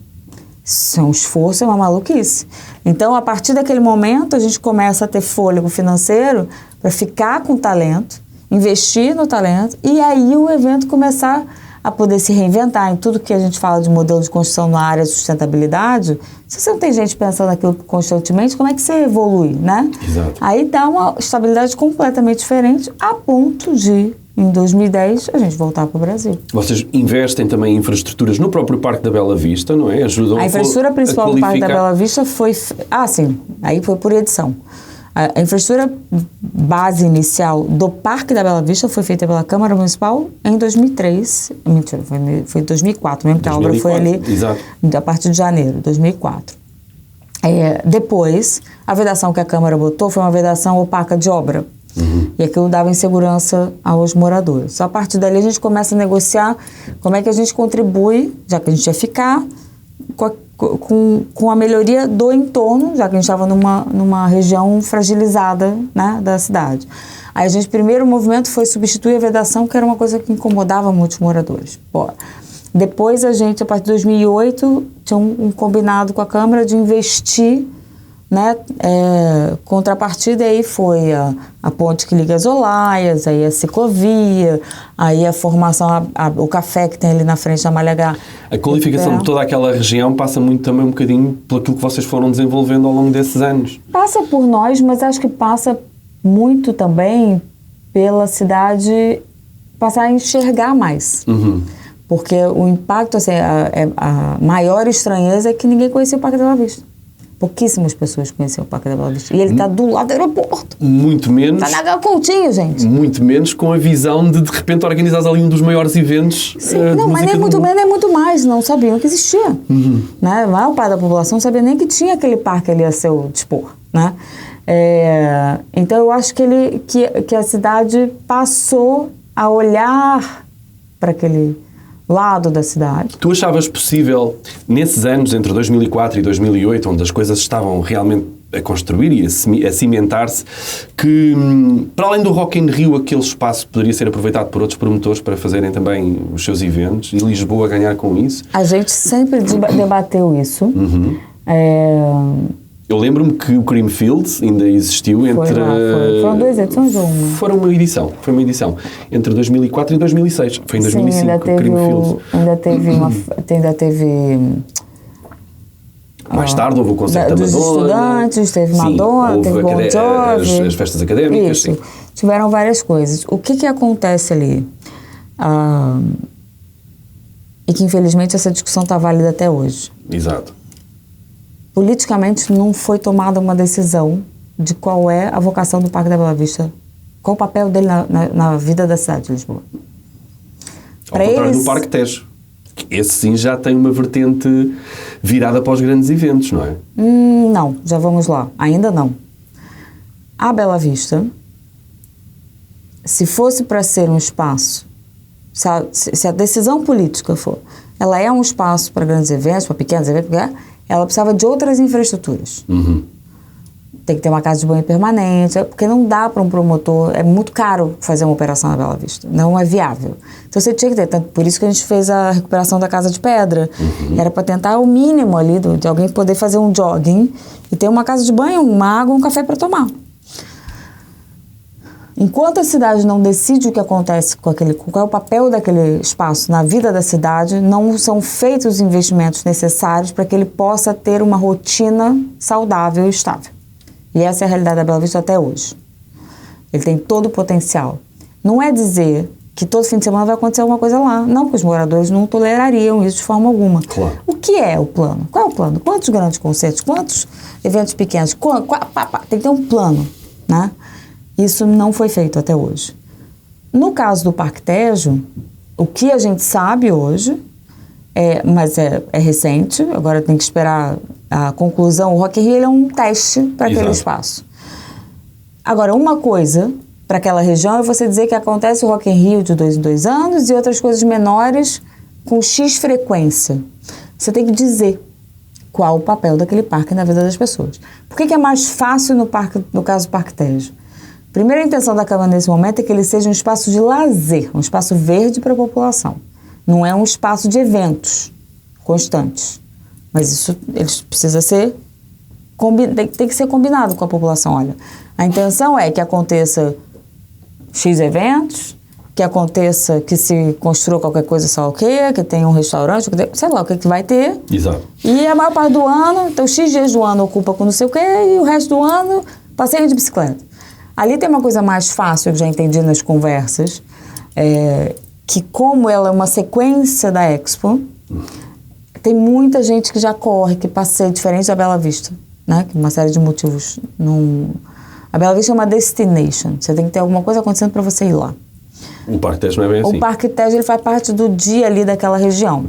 Isso é um esforço, é uma maluquice. Então, a partir daquele momento, a gente começa a ter fôlego financeiro para ficar com talento, investir no talento, e aí o evento começar a poder se reinventar em tudo que a gente fala de modelo de construção na área de sustentabilidade. Se você não tem gente pensando naquilo constantemente, como é que você evolui, né? Exato. Aí dá uma estabilidade completamente diferente, a ponto de, em 2010, a gente voltar para o Brasil. Vocês investem também em infraestruturas no próprio Parque da Bela Vista, não é? Ajudam a infraestrutura principal do Parque da Bela Vista foi... sim, aí foi por edição. A infraestrutura base inicial do Parque da Bela Vista foi feita pela Câmara Municipal em 2003. Mentira, foi em 2004 mesmo, que a obra foi ali, exato, a partir de janeiro de 2004. Depois, a vedação que a Câmara botou foi uma vedação opaca de obra. Uhum. E aquilo dava insegurança aos moradores. Só a partir dali a gente começa a negociar como é que a gente contribui, já que a gente ia ficar, com a melhoria do entorno, já que a gente estava numa região fragilizada, né, da cidade. Aí o primeiro movimento foi substituir a vedação, que era uma coisa que incomodava muitos moradores. Depois a gente, a partir de 2008, tinha um combinado com a Câmara de investir, né, contrapartida, aí foi a ponte que liga as Olaias, aí a ciclovia, aí a formação, o café que tem ali na frente da Malha H. A qualificação de toda aquela região passa muito também um bocadinho por aquilo que vocês foram desenvolvendo ao longo desses anos. Passa por nós, mas acho que passa muito também pela cidade passar a enxergar mais. Uhum. Porque o impacto, assim, a maior estranheza é que ninguém conhecia o Parque da Bela Vista. Pouquíssimas pessoas conheciam o Parque da Bela Vista. E ele está do lado do aeroporto. Muito menos... Está na Coutinho, gente. Muito menos com a visão de repente, organizares ali um dos maiores eventos. Sim, não, mas nem muito menos, nem muito mais. Não sabiam que existia. Uhum. Né? A maior parte da população não sabia nem que tinha aquele parque ali a seu dispor. Né? Então, eu acho que a cidade passou a olhar para lado da cidade. Tu achavas possível, nesses anos, entre 2004 e 2008, onde as coisas estavam realmente a construir e a cimentar-se, que, para além do Rock in Rio, aquele espaço poderia ser aproveitado por outros promotores para fazerem também os seus eventos, e Lisboa ganhar com isso? A gente sempre debateu isso. Eu lembro-me que o Creamfield ainda existiu entre... Foram 2 edições ou uma? Foi uma edição. Entre 2004 e 2006. Foi em 2005 ainda teve o Creamfield. Ainda teve mais tarde houve o concerto da dos Madonna. Estudantes, teve Madonna, teve Bon Jovi. As festas académicas. Isso. Sim. Tiveram várias coisas. O que acontece ali? E que, infelizmente, essa discussão está válida até hoje. Exato. Politicamente, não foi tomada uma decisão de qual é a vocação do Parque da Bela Vista, qual o papel dele na vida da cidade de Lisboa. Ao contrário do Parque Tejo. Esse sim já tem uma vertente virada para os grandes eventos, não é? Não, já vamos lá. Ainda não. A Bela Vista, se fosse para ser um espaço, se a decisão política for, ela é um espaço para grandes eventos, para pequenos eventos, ela precisava de outras infraestruturas. Tem que ter uma casa de banho permanente, porque não dá para um promotor, é muito caro fazer uma operação na Bela Vista, não é viável. Então você tinha que ter, por isso que a gente fez a recuperação da Casa de Pedra, era para tentar o mínimo ali, de alguém poder fazer um jogging e ter uma casa de banho, uma água, um café para tomar. Enquanto a cidade não decide o que acontece com qual é o papel daquele espaço na vida da cidade, não são feitos os investimentos necessários para que ele possa ter uma rotina saudável e estável. E essa é a realidade da Bela Vista até hoje. Ele tem todo o potencial. Não é dizer que todo fim de semana vai acontecer alguma coisa lá. Não, porque os moradores não tolerariam isso de forma alguma. Claro. O que é o plano? Qual é o plano? Quantos grandes concertos? Quantos eventos pequenos? Tem que ter um plano, né? Isso não foi feito até hoje. No caso do Parque Tejo, o que a gente sabe hoje, mas é recente, agora tem que esperar a conclusão. O Rock in Rio ele é um teste para aquele espaço. Agora, uma coisa para aquela região é você dizer que acontece o Rock in Rio de 2 em 2 anos e outras coisas menores com X frequência. Você tem que dizer qual o papel daquele parque na vida das pessoas. Por que é mais fácil no caso do Parque Tejo? A primeira intenção da Câmara nesse momento é que ele seja um espaço de lazer, um espaço verde para a população. Não é um espaço de eventos constantes. Mas isso precisa ser tem que ser combinado com a população. Olha, a intenção é que aconteça X eventos, que se construa qualquer coisa, só o quê, que tenha um restaurante, sei lá o que vai ter. Exato. E a maior parte do ano, então X dias do ano ocupa com não sei o quê, e o resto do ano passeio de bicicleta. Ali tem uma coisa mais fácil, eu já entendi nas conversas, que como ela é uma sequência da Expo, tem muita gente que já corre, que passeia diferente da Bela Vista, né? Que uma série de motivos. A Bela Vista é uma destination, você tem que ter alguma coisa acontecendo para você ir lá. O Parque Tejo não é bem assim. O Parque Tejo ele faz parte do dia ali daquela região.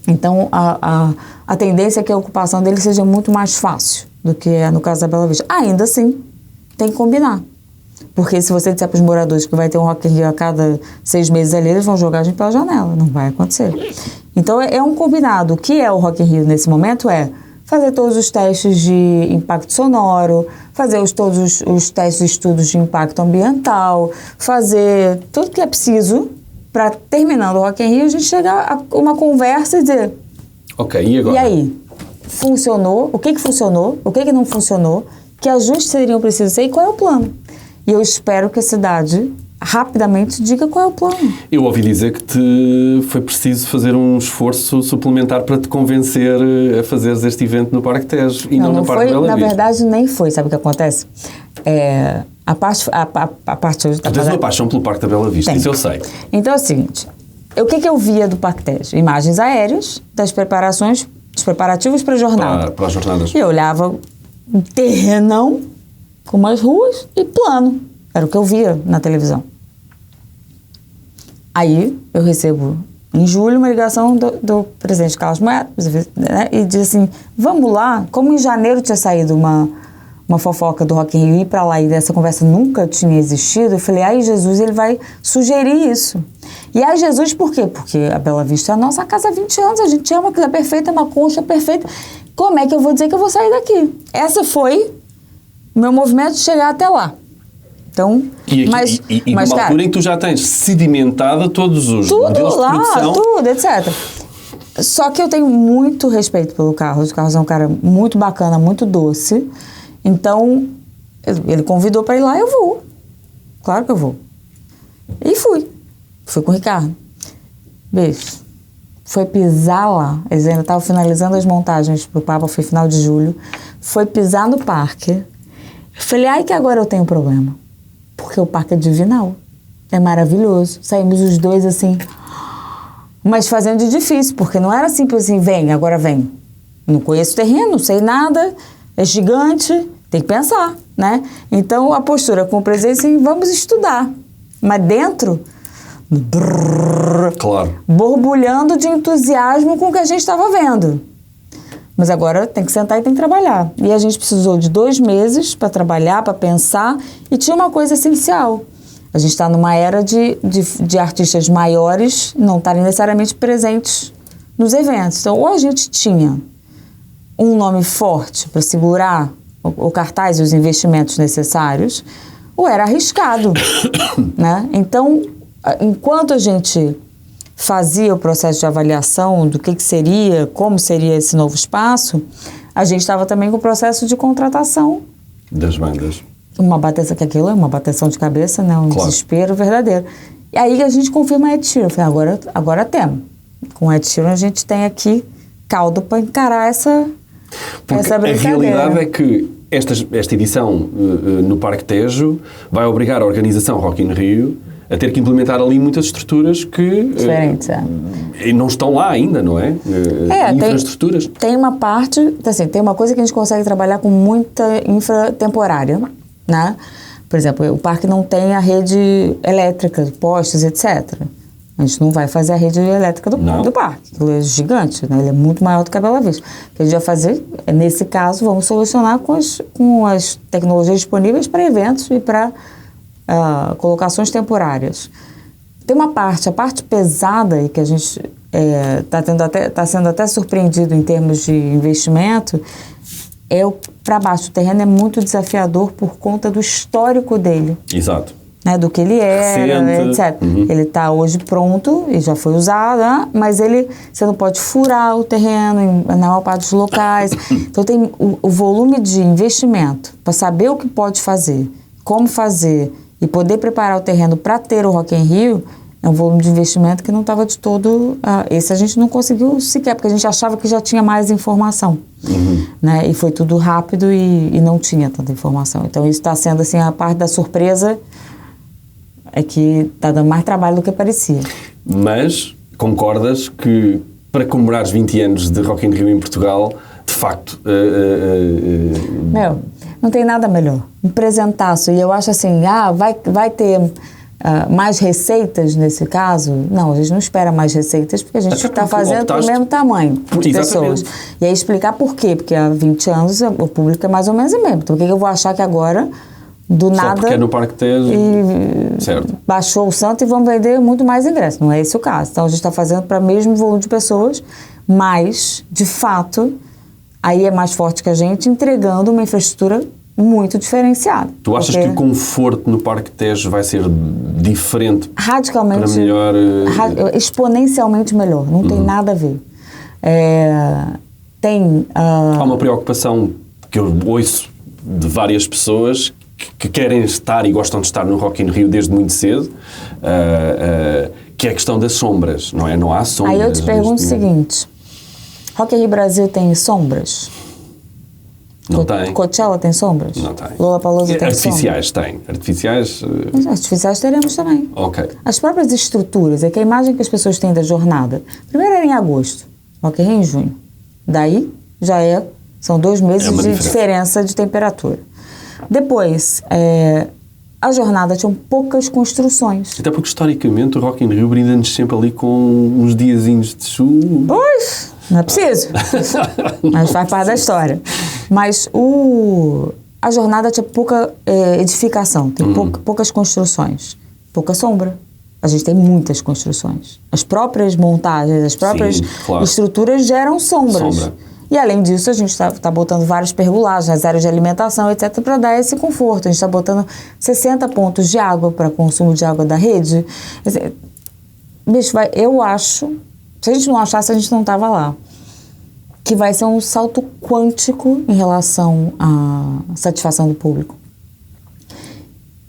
Então, a tendência é que a ocupação dele seja muito mais fácil do que é no caso da Bela Vista. Ainda assim, tem que combinar. Porque se você disser para os moradores que vai ter um Rock in Rio a cada 6 meses ali, eles vão jogar a gente pela janela. Não vai acontecer. Então, é um combinado. O que é o Rock in Rio nesse momento é fazer todos os testes de impacto sonoro, fazer todos os testes de estudos de impacto ambiental, fazer tudo que é preciso para, terminando o Rock in Rio, a gente chegar a uma conversa e dizer... Ok, e agora? E aí? Funcionou? O que funcionou? O que não funcionou? Que ajustes seriam precisos ser e qual é o plano? E eu espero que a cidade rapidamente diga qual é o plano. Eu ouvi dizer que foi preciso fazer um esforço suplementar para te convencer a fazeres este evento no Parque Tejo e não no Parque Bela Vista. Na verdade, nem foi. Sabe o que acontece? A parte... Tu tens uma paixão pelo Parque da Bela Vista, isso eu sei. Então é o seguinte, o que eu via do Parque Tejo? Imagens aéreas dos preparativos para a jornada. Para as jornadas. E eu olhava um terrenão com umas ruas e plano. Era o que eu via na televisão. Aí, eu recebo, em julho, uma ligação do presidente Carlos Moedas, né, e diz assim, vamos lá, como em janeiro tinha saído uma fofoca do Rock in Rio, ir pra lá e essa conversa nunca tinha existido, eu falei, ai, Jesus, ele vai sugerir isso. E ai, Jesus, por quê? Porque a Bela Vista é a nossa casa há 20 anos, a gente ama, coisa perfeita, uma concha perfeita. Como é que eu vou dizer que eu vou sair daqui? Essa foi o meu movimento de chegar até lá. Então, mas numa altura em que tu já tens sedimentado todos os modelos de produção. Tudo, etc. Só que eu tenho muito respeito pelo Carlos. O Carlos é um cara muito bacana, muito doce. Então, ele convidou para ir lá, eu vou. Claro que eu vou. E fui. Fui com o Ricardo. Beijo. Foi pisar lá. Eles ainda estavam finalizando as montagens pro Papa, foi final de julho. Foi pisar no parque. Eu falei, ai que agora eu tenho problema. Porque o parque é divinal. É maravilhoso. Saímos os dois assim, mas fazendo de difícil, porque não era simples assim, vem, agora vem. Não conheço o terreno, não sei nada, é gigante, tem que pensar, né? Então a postura com o presidente assim, vamos estudar. Mas dentro, claro, borbulhando de entusiasmo com o que a gente estava vendo. Mas agora tem que sentar e tem que trabalhar. E a gente precisou de 2 meses para trabalhar, para pensar, e tinha uma coisa essencial. A gente está numa era de artistas maiores não estarem necessariamente presentes nos eventos. Então, ou a gente tinha um nome forte para segurar o cartaz e os investimentos necessários, ou era arriscado, né? Então, enquanto a gente fazia o processo de avaliação do que seria, como seria esse novo espaço, a gente estava também com o processo de contratação das bandas. Uma bateção, que aquilo é uma bateção de cabeça, né? Um desespero verdadeiro. E aí a gente confirma a Ed Sheeran. Eu falei, agora temos. Com a Ed Sheeran a gente tem aqui caldo para encarar essa brincadeira. A realidade é que esta edição no Parque Tejo vai obrigar a organização Rock in Rio a ter que implementar ali muitas estruturas que diferentes, e não estão lá ainda, não é? Infraestruturas. Tem uma parte, assim, tem uma coisa que a gente consegue trabalhar com muita infra temporária, né? Por exemplo, o parque não tem a rede elétrica, postes, etc. A gente não vai fazer a rede elétrica do parque. Ele é gigante, né? Ele é muito maior do que a Bela Vista. O que a gente vai fazer, nesse caso, vamos solucionar com as tecnologias disponíveis para eventos e para colocações temporárias. Tem uma parte, a parte pesada, e que a gente está sendo até surpreendido em termos de investimento, para baixo. O terreno é muito desafiador por conta do histórico dele. Exato. Né, do que ele era, etc. Uhum. Ele está hoje pronto e já foi usado, né? Mas você não pode furar o terreno na maior parte dos locais. Então tem o volume de investimento para saber o que pode fazer, como fazer e poder preparar o terreno para ter o Rock in Rio, é um volume de investimento que não estava de todo... esse a gente não conseguiu sequer, porque a gente achava que já tinha mais informação. Uhum. Né? E foi tudo rápido e não tinha tanta informação. Então isso está sendo assim, a parte da surpresa é que está dando mais trabalho do que parecia. Mas concordas que para comemorar os 20 anos de Rock in Rio em Portugal, de facto... Não tem nada melhor. Um presentaço. E eu acho assim, vai ter mais receitas nesse caso? Não, a gente não espera mais receitas porque a gente está fazendo para o mesmo tamanho de pessoas. E aí explicar por quê. Porque há 20 anos o público é mais ou menos o mesmo. Então por que eu vou achar que agora, do nada... Só porque é no Parque Tejo, certo. Baixou o santo e vamos vender muito mais ingressos. Não é esse o caso. Então a gente está fazendo para o mesmo volume de pessoas, mas, de fato... Aí é mais forte que a gente, entregando uma infraestrutura muito diferenciada. Tu achas que o conforto no Parque Tejo vai ser diferente? Radicalmente. Para melhor... exponencialmente melhor. Não tem nada a ver. Há uma preocupação que eu ouço de várias pessoas que querem estar e gostam de estar no Rock in Rio desde muito cedo, que é a questão das sombras, não é? Não há sombras. Aí eu te pergunto o seguinte... Rock in Rio Brasil tem sombras? Não tem. Coachella tem sombras? Não tem. Lollapalooza tem artificiais sombras? Tem. Artificiais... Artificiais teremos também. Ok. As próprias estruturas, é que a imagem que as pessoas têm da jornada... Primeiro era em agosto, Rock in Rio em junho. Daí já são 2 meses de diferença de temperatura. Depois, a jornada tinha poucas construções. Até porque, historicamente, o Rock in Rio brinda-nos sempre ali com uns diazinhos de chuva. Pois, não é preciso. Mas faz parte da história. Mas A jornada tinha pouca edificação, tem poucas construções, pouca sombra. A gente tem muitas construções. As próprias montagens, as próprias estruturas geram sombras. E, além disso, a gente está botando vários pergolagens nas áreas de alimentação, etc., para dar esse conforto. A gente está botando 60 pontos de água para consumo de água da rede. Bicho, eu acho, se a gente não achasse, a gente não estava lá, que vai ser um salto quântico em relação à satisfação do público.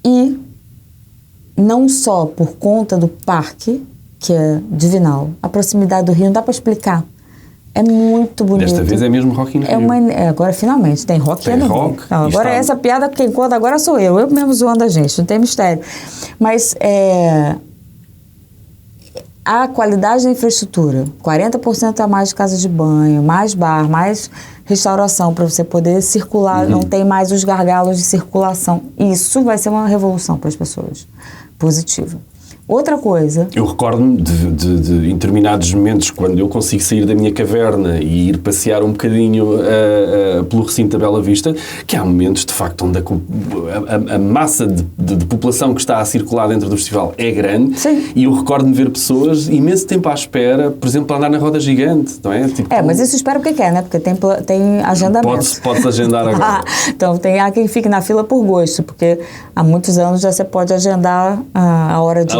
E não só por conta do parque, que é divinal, a proximidade do Rio, não dá para explicar. É muito bonito. Desta vez é mesmo Rock in Rio. Agora, finalmente, tem rock no Rio. Não, agora, essa piada, quem conta agora sou eu. Eu mesmo zoando a gente, não tem mistério. Mas a qualidade da infraestrutura, 40% a mais de casa de banho, mais bar, mais restauração para você poder circular, não tem mais os gargalos de circulação. Isso vai ser uma revolução para as pessoas. Positiva. Outra coisa... Eu recordo-me de em determinados momentos, quando eu consigo sair da minha caverna e ir passear um bocadinho pelo recinto da Bela Vista, que há momentos, de facto, onde a massa de população que está a circular dentro do festival é grande. Sim. E eu recordo-me ver pessoas imenso tempo à espera, por exemplo, para andar na roda gigante, não é? Tipo, mas isso espera o que quer, né? Porque tem agendamento. Podes agendar agora. Então, há quem fique na fila por gosto, porque há muitos anos já você pode agendar a hora de...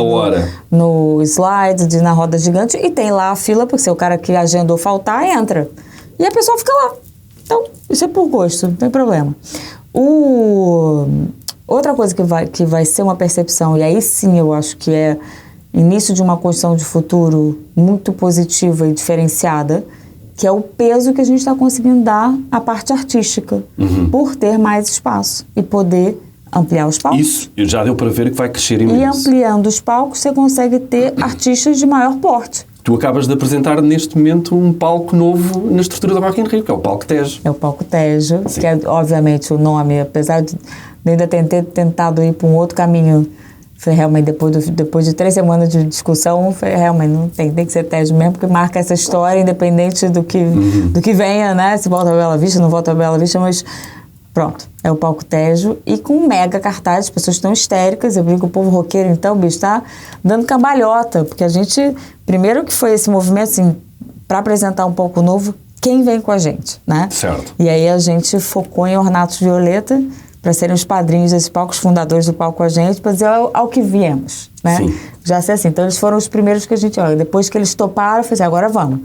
No slide, na roda gigante, e tem lá a fila, porque se o cara que agendou faltar, entra. E a pessoa fica lá. Então, isso é por gosto, não tem problema. Outra coisa que vai ser uma percepção, e aí sim eu acho que é início de uma construção de futuro muito positiva e diferenciada, que é o peso que a gente está conseguindo dar à parte artística, por ter mais espaço e poder ampliar os palcos. Isso, já deu para ver que vai crescer imenso. E ampliando os palcos, você consegue ter artistas de maior porte. Tu acabas de apresentar neste momento um palco novo na estrutura do Rock in Rio, que é o Palco Tejo. É o Palco Tejo, que é, obviamente, o nome, apesar de ainda ter tentado ir para um outro caminho, foi realmente, depois de 3 semanas de discussão, foi realmente, não tem que ser Tejo mesmo, porque marca essa história, independente do que venha, né? Se volta a Bela Vista, não volta a Bela Vista, mas... Pronto, é o Palco Tejo e com um mega cartaz, as pessoas estão histéricas, eu brinco, o povo roqueiro, então, bicho, está dando cambalhota, porque a gente, primeiro que foi esse movimento, assim, para apresentar um palco novo, quem vem com a gente, né? Certo. E aí a gente focou em Ornatos Violeta, para serem os padrinhos desse palco, os fundadores do palco com a gente, para dizer ao que viemos, né? Sim. Já sei assim, então eles foram os primeiros que a gente, depois que eles toparam, eu falei assim, agora vamos.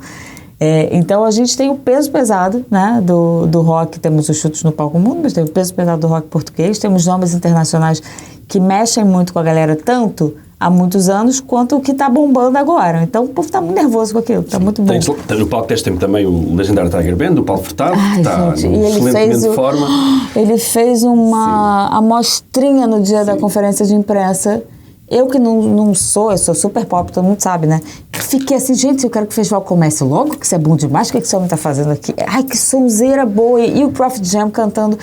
Então a gente tem o peso pesado, né, do rock, temos os chutes no palco mundo, mas tem o peso pesado do rock português, temos nomes internacionais que mexem muito com a galera, tanto há muitos anos, quanto o que está bombando agora. Então o povo está muito nervoso com aquilo, está muito bom. No Palco Tejo tem também o legendário Tiger Band, do Paulo Furtado, que está excelentemente de forma. Ele fez uma amostrinha no dia da conferência de imprensa. Eu que não sou, eu sou super pop, todo mundo sabe, né? Fiquei assim, gente, eu quero que o festival comece logo, que isso é bom demais, o que esse homem tá fazendo aqui? Ai, que sonzeira boa! E o Prof Jam cantando.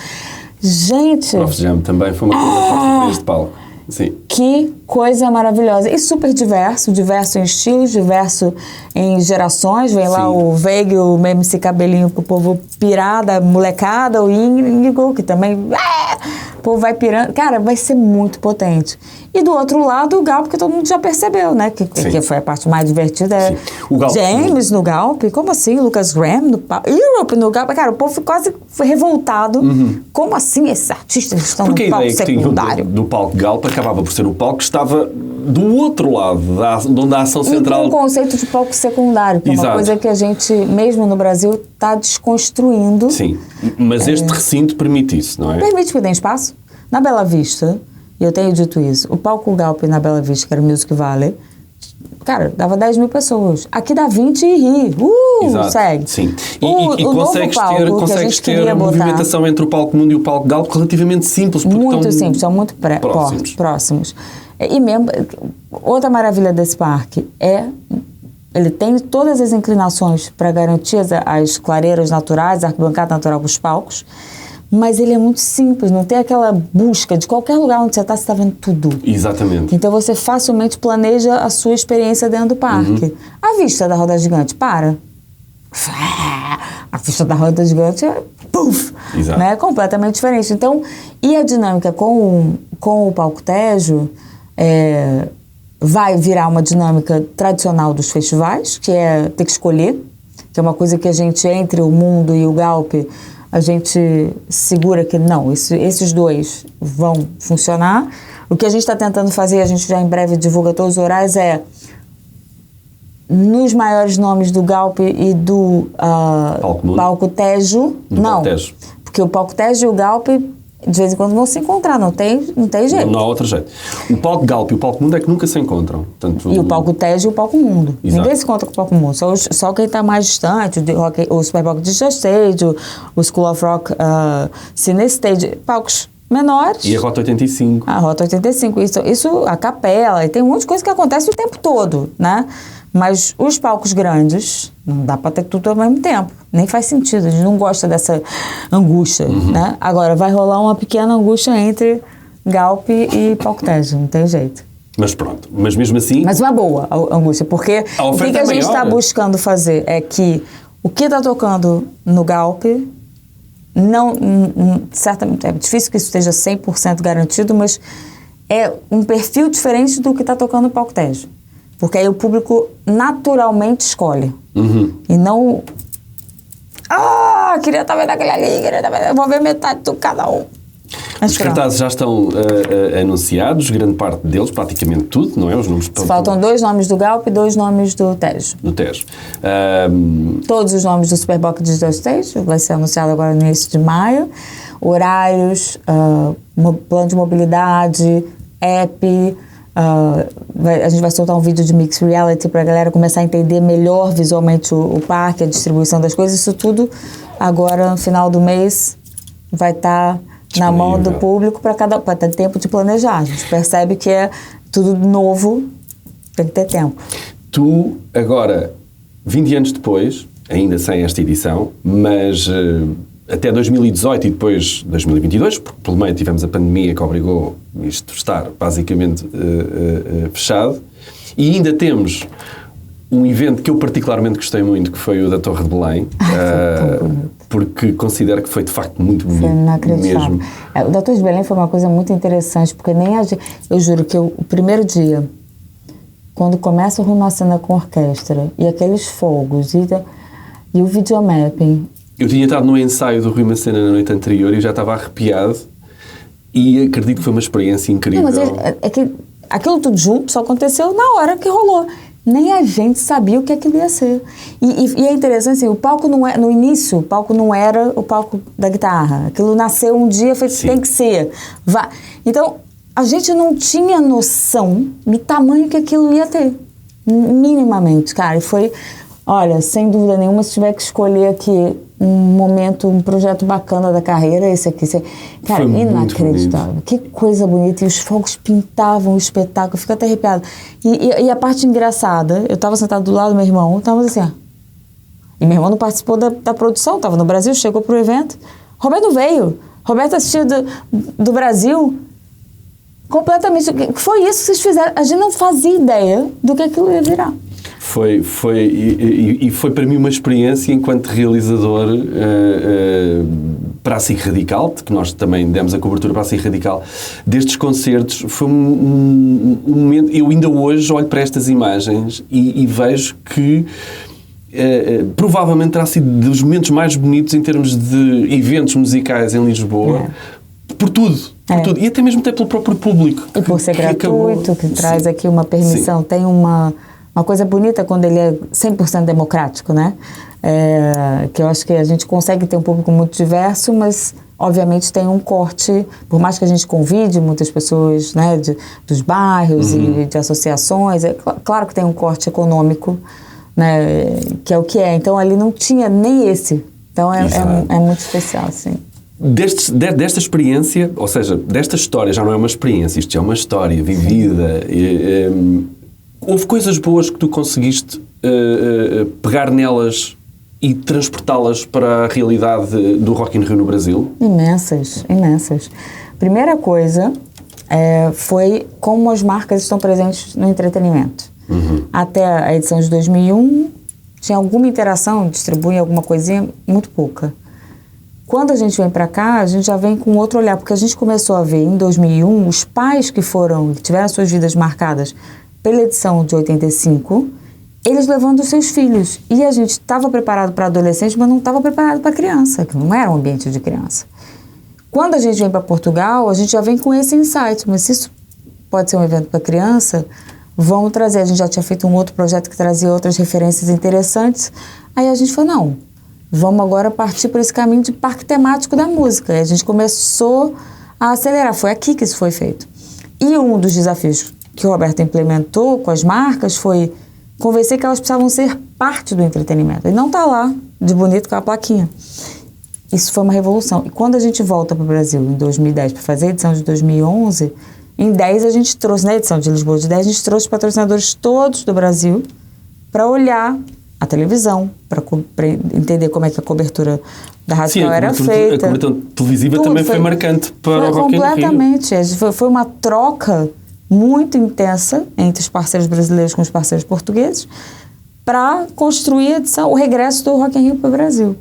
Gente... O Prof Jam também foi uma coisa forte neste palco. Sim. Que coisa maravilhosa. E super diverso em estilos, diverso em gerações. Vem lá o Veig, o MC Cabelinho, pro povo pirar da molecada, o Índigo, que também... O povo vai pirando. Cara, vai ser muito potente. E do outro lado, o Galp, que todo mundo já percebeu, né? Que foi a parte mais divertida. O Galp, James no Galp. Como assim? Lucas Graham no palco. Europe no Galp. Cara, o povo quase foi revoltado. Como assim esses artistas estão no palco secundário? Do palco Galp acabava por ser o palco que estava do outro lado, onde a ação central... E com o conceito de palco secundário, que é uma coisa que a gente, mesmo no Brasil, está desconstruindo. Sim, mas este recinto permite isso, não é? Permite que tem espaço. Na Bela Vista, e eu tenho dito isso, o palco Galp na Bela Vista, que era o Music Valley, cara, dava 10 mil pessoas. Aqui dá 20 e ri. Segue. Sim. E consegues ter a movimentação entre o palco mundo e o palco Galp relativamente simples. Muito simples, são muito próximos. E mesmo, outra maravilha desse parque ele tem todas as inclinações para garantir as clareiras naturais, a arquibancada natural para os palcos, mas ele é muito simples, não tem aquela busca de qualquer lugar onde você está vendo tudo. Exatamente. Então você facilmente planeja a sua experiência dentro do parque. A vista da roda gigante, para. A vista da roda gigante é... puf, Exato. né? Completamente diferente. Então, e a dinâmica com o Palco Tejo vai virar uma dinâmica tradicional dos festivais, que é ter que escolher, que é uma coisa que a gente, entre o Mundo e o Galp, a gente segura que não, esses dois vão funcionar. O que a gente está tentando fazer, a gente já em breve divulga todos os horários, nos maiores nomes do Galp e do Palco Tejo, não, Tejo. porque o Palco Tejo e o Galp de vez em quando vão se encontrar, não tem jeito. Não há outro jeito. O Palco Galp e o Palco Mundo é que nunca se encontram. Portanto, E o Palco Tejo e o Palco Mundo. Exato. Ninguém se encontra com o Palco Mundo. Só quem está mais distante, o Super Palco Digital Stage, o School of Rock Cine Stage, palcos menores. E a Rota 85. A Rota 85, isso, a capela, e tem um monte de coisa que acontece o tempo todo, né? Mas os palcos grandes, não dá para ter tudo ao mesmo tempo. Nem faz sentido, a gente não gosta dessa angústia, né? Agora, vai rolar uma pequena angústia entre Galp e Palco Tejo, não tem jeito. Mas pronto, mas mesmo assim... Mas uma boa angústia, porque o que a gente está buscando fazer é que o que está tocando no Galp, certamente, é difícil que isso esteja 100% garantido, mas é um perfil diferente do que está tocando no Palco Tejo. Porque aí o público naturalmente escolhe. E não... queria estar vendo aquele ali, vou ver metade de cada um. Os cartazes já estão anunciados, grande parte deles, praticamente tudo, não é? Os nomes faltam 2 nomes do Galp e 2 nomes do Tejo. Do Tejo. Todos os nomes do Super Bowl Digital Stage, vai ser anunciado agora no início de maio. Horários, plano de mobilidade, app... a gente vai soltar um vídeo de Mixed Reality para a galera começar a entender melhor visualmente o parque, a distribuição das coisas. Isso tudo agora, no final do mês, vai estar na mão do público para ter tempo de planejar. A gente percebe que é tudo novo, tem que ter tempo. Tu, agora, 20 anos depois, ainda sem esta edição, mas até 2018 e depois 2022, porque pelo meio tivemos a pandemia que obrigou isto a estar basicamente fechado, e ainda temos um evento que eu particularmente gostei muito, que foi o da Torre de Belém, porque considero que foi de facto muito bonito. Foi inacreditável. Mesmo. O da Torre de Belém foi uma coisa muito interessante, porque nem a gente... Eu juro que o primeiro dia, quando começa o Rui Macena com a orquestra, e aqueles fogos, e o videomapping... Eu tinha estado no ensaio do Rui Macena na noite anterior e já estava arrepiado, e acredito que foi uma experiência incrível. Não, mas é que aquilo tudo junto só aconteceu na hora que rolou. Nem a gente sabia o que aquilo ia ser. E é interessante, assim, o palco não é... No início, o palco não era o palco da guitarra. Aquilo nasceu um dia, tem que ser. Então, a gente não tinha noção do tamanho que aquilo ia ter. Minimamente, cara. E foi... Olha, sem dúvida nenhuma, se tiver que escolher aqui um momento, um projeto bacana da carreira, esse aqui. Cara, inacreditável. Que coisa bonita. E os fogos pintavam o espetáculo. Fica até arrepiado. E a parte engraçada, eu estava sentado do lado do meu irmão, estava assim, E meu irmão não participou da produção, estava no Brasil, chegou pro evento. Roberto veio. Roberto assistiu do Brasil. Completamente. O que foi isso que vocês fizeram? A gente não fazia ideia do que aquilo ia virar. Foi para mim uma experiência enquanto realizador para a SIC Radical, que nós também demos a cobertura para a SIC Radical, destes concertos. Foi um momento... Eu ainda hoje olho para estas imagens e vejo que provavelmente terá sido dos momentos mais bonitos em termos de eventos musicais em Lisboa. Por tudo. E até mesmo pelo próprio público. E por ser gratuito, que traz aqui uma permissão. Sim. Tem uma coisa bonita quando ele é 100% democrático, né? Que eu acho que a gente consegue ter um público muito diverso, mas obviamente tem um corte, por mais que a gente convide muitas pessoas, né, dos bairros e de associações, claro que tem um corte econômico, né, que é o que é. Então ali não tinha nem esse. Então é muito especial, assim. Desta experiência, ou seja, desta história, já não é uma experiência, isto já é uma história vivida. Houve coisas boas que tu conseguiste pegar nelas e transportá-las para a realidade do Rock in Rio no Brasil? Imensas. Primeira coisa foi como as marcas estão presentes no entretenimento. Até a edição de 2001, tinha alguma interação, distribuem alguma coisinha, muito pouca. Quando a gente vem para cá, a gente já vem com outro olhar, porque a gente começou a ver em 2001 os pais que tiveram suas vidas marcadas pela edição de 85, eles levando os seus filhos. E a gente estava preparado para adolescente, mas não estava preparado para criança, que não era um ambiente de criança. Quando a gente vem para Portugal, a gente já vem com esse insight, mas se isso pode ser um evento para criança, vamos trazer. A gente já tinha feito um outro projeto que trazia outras referências interessantes. Aí a gente falou, não, vamos agora partir por esse caminho de parque temático da música. E a gente começou a acelerar. Foi aqui que isso foi feito. E um dos desafios que o Roberto implementou com as marcas foi convencer que elas precisavam ser parte do entretenimento. E não está lá, de bonito, com a plaquinha. Isso foi uma revolução. E quando a gente volta para o Brasil, em 2010, para fazer a edição de 2011, em 10 a gente trouxe, na edição de Lisboa de 10, a gente trouxe os patrocinadores todos do Brasil para olhar a televisão, para entender como é que a cobertura da rádio era feita. A cobertura televisiva tudo também foi marcante para o Rock in Rio. Completamente. Foi uma troca muito intensa entre os parceiros brasileiros com os parceiros portugueses para construir a edição, o regresso do Rock in Rio para o Brasil.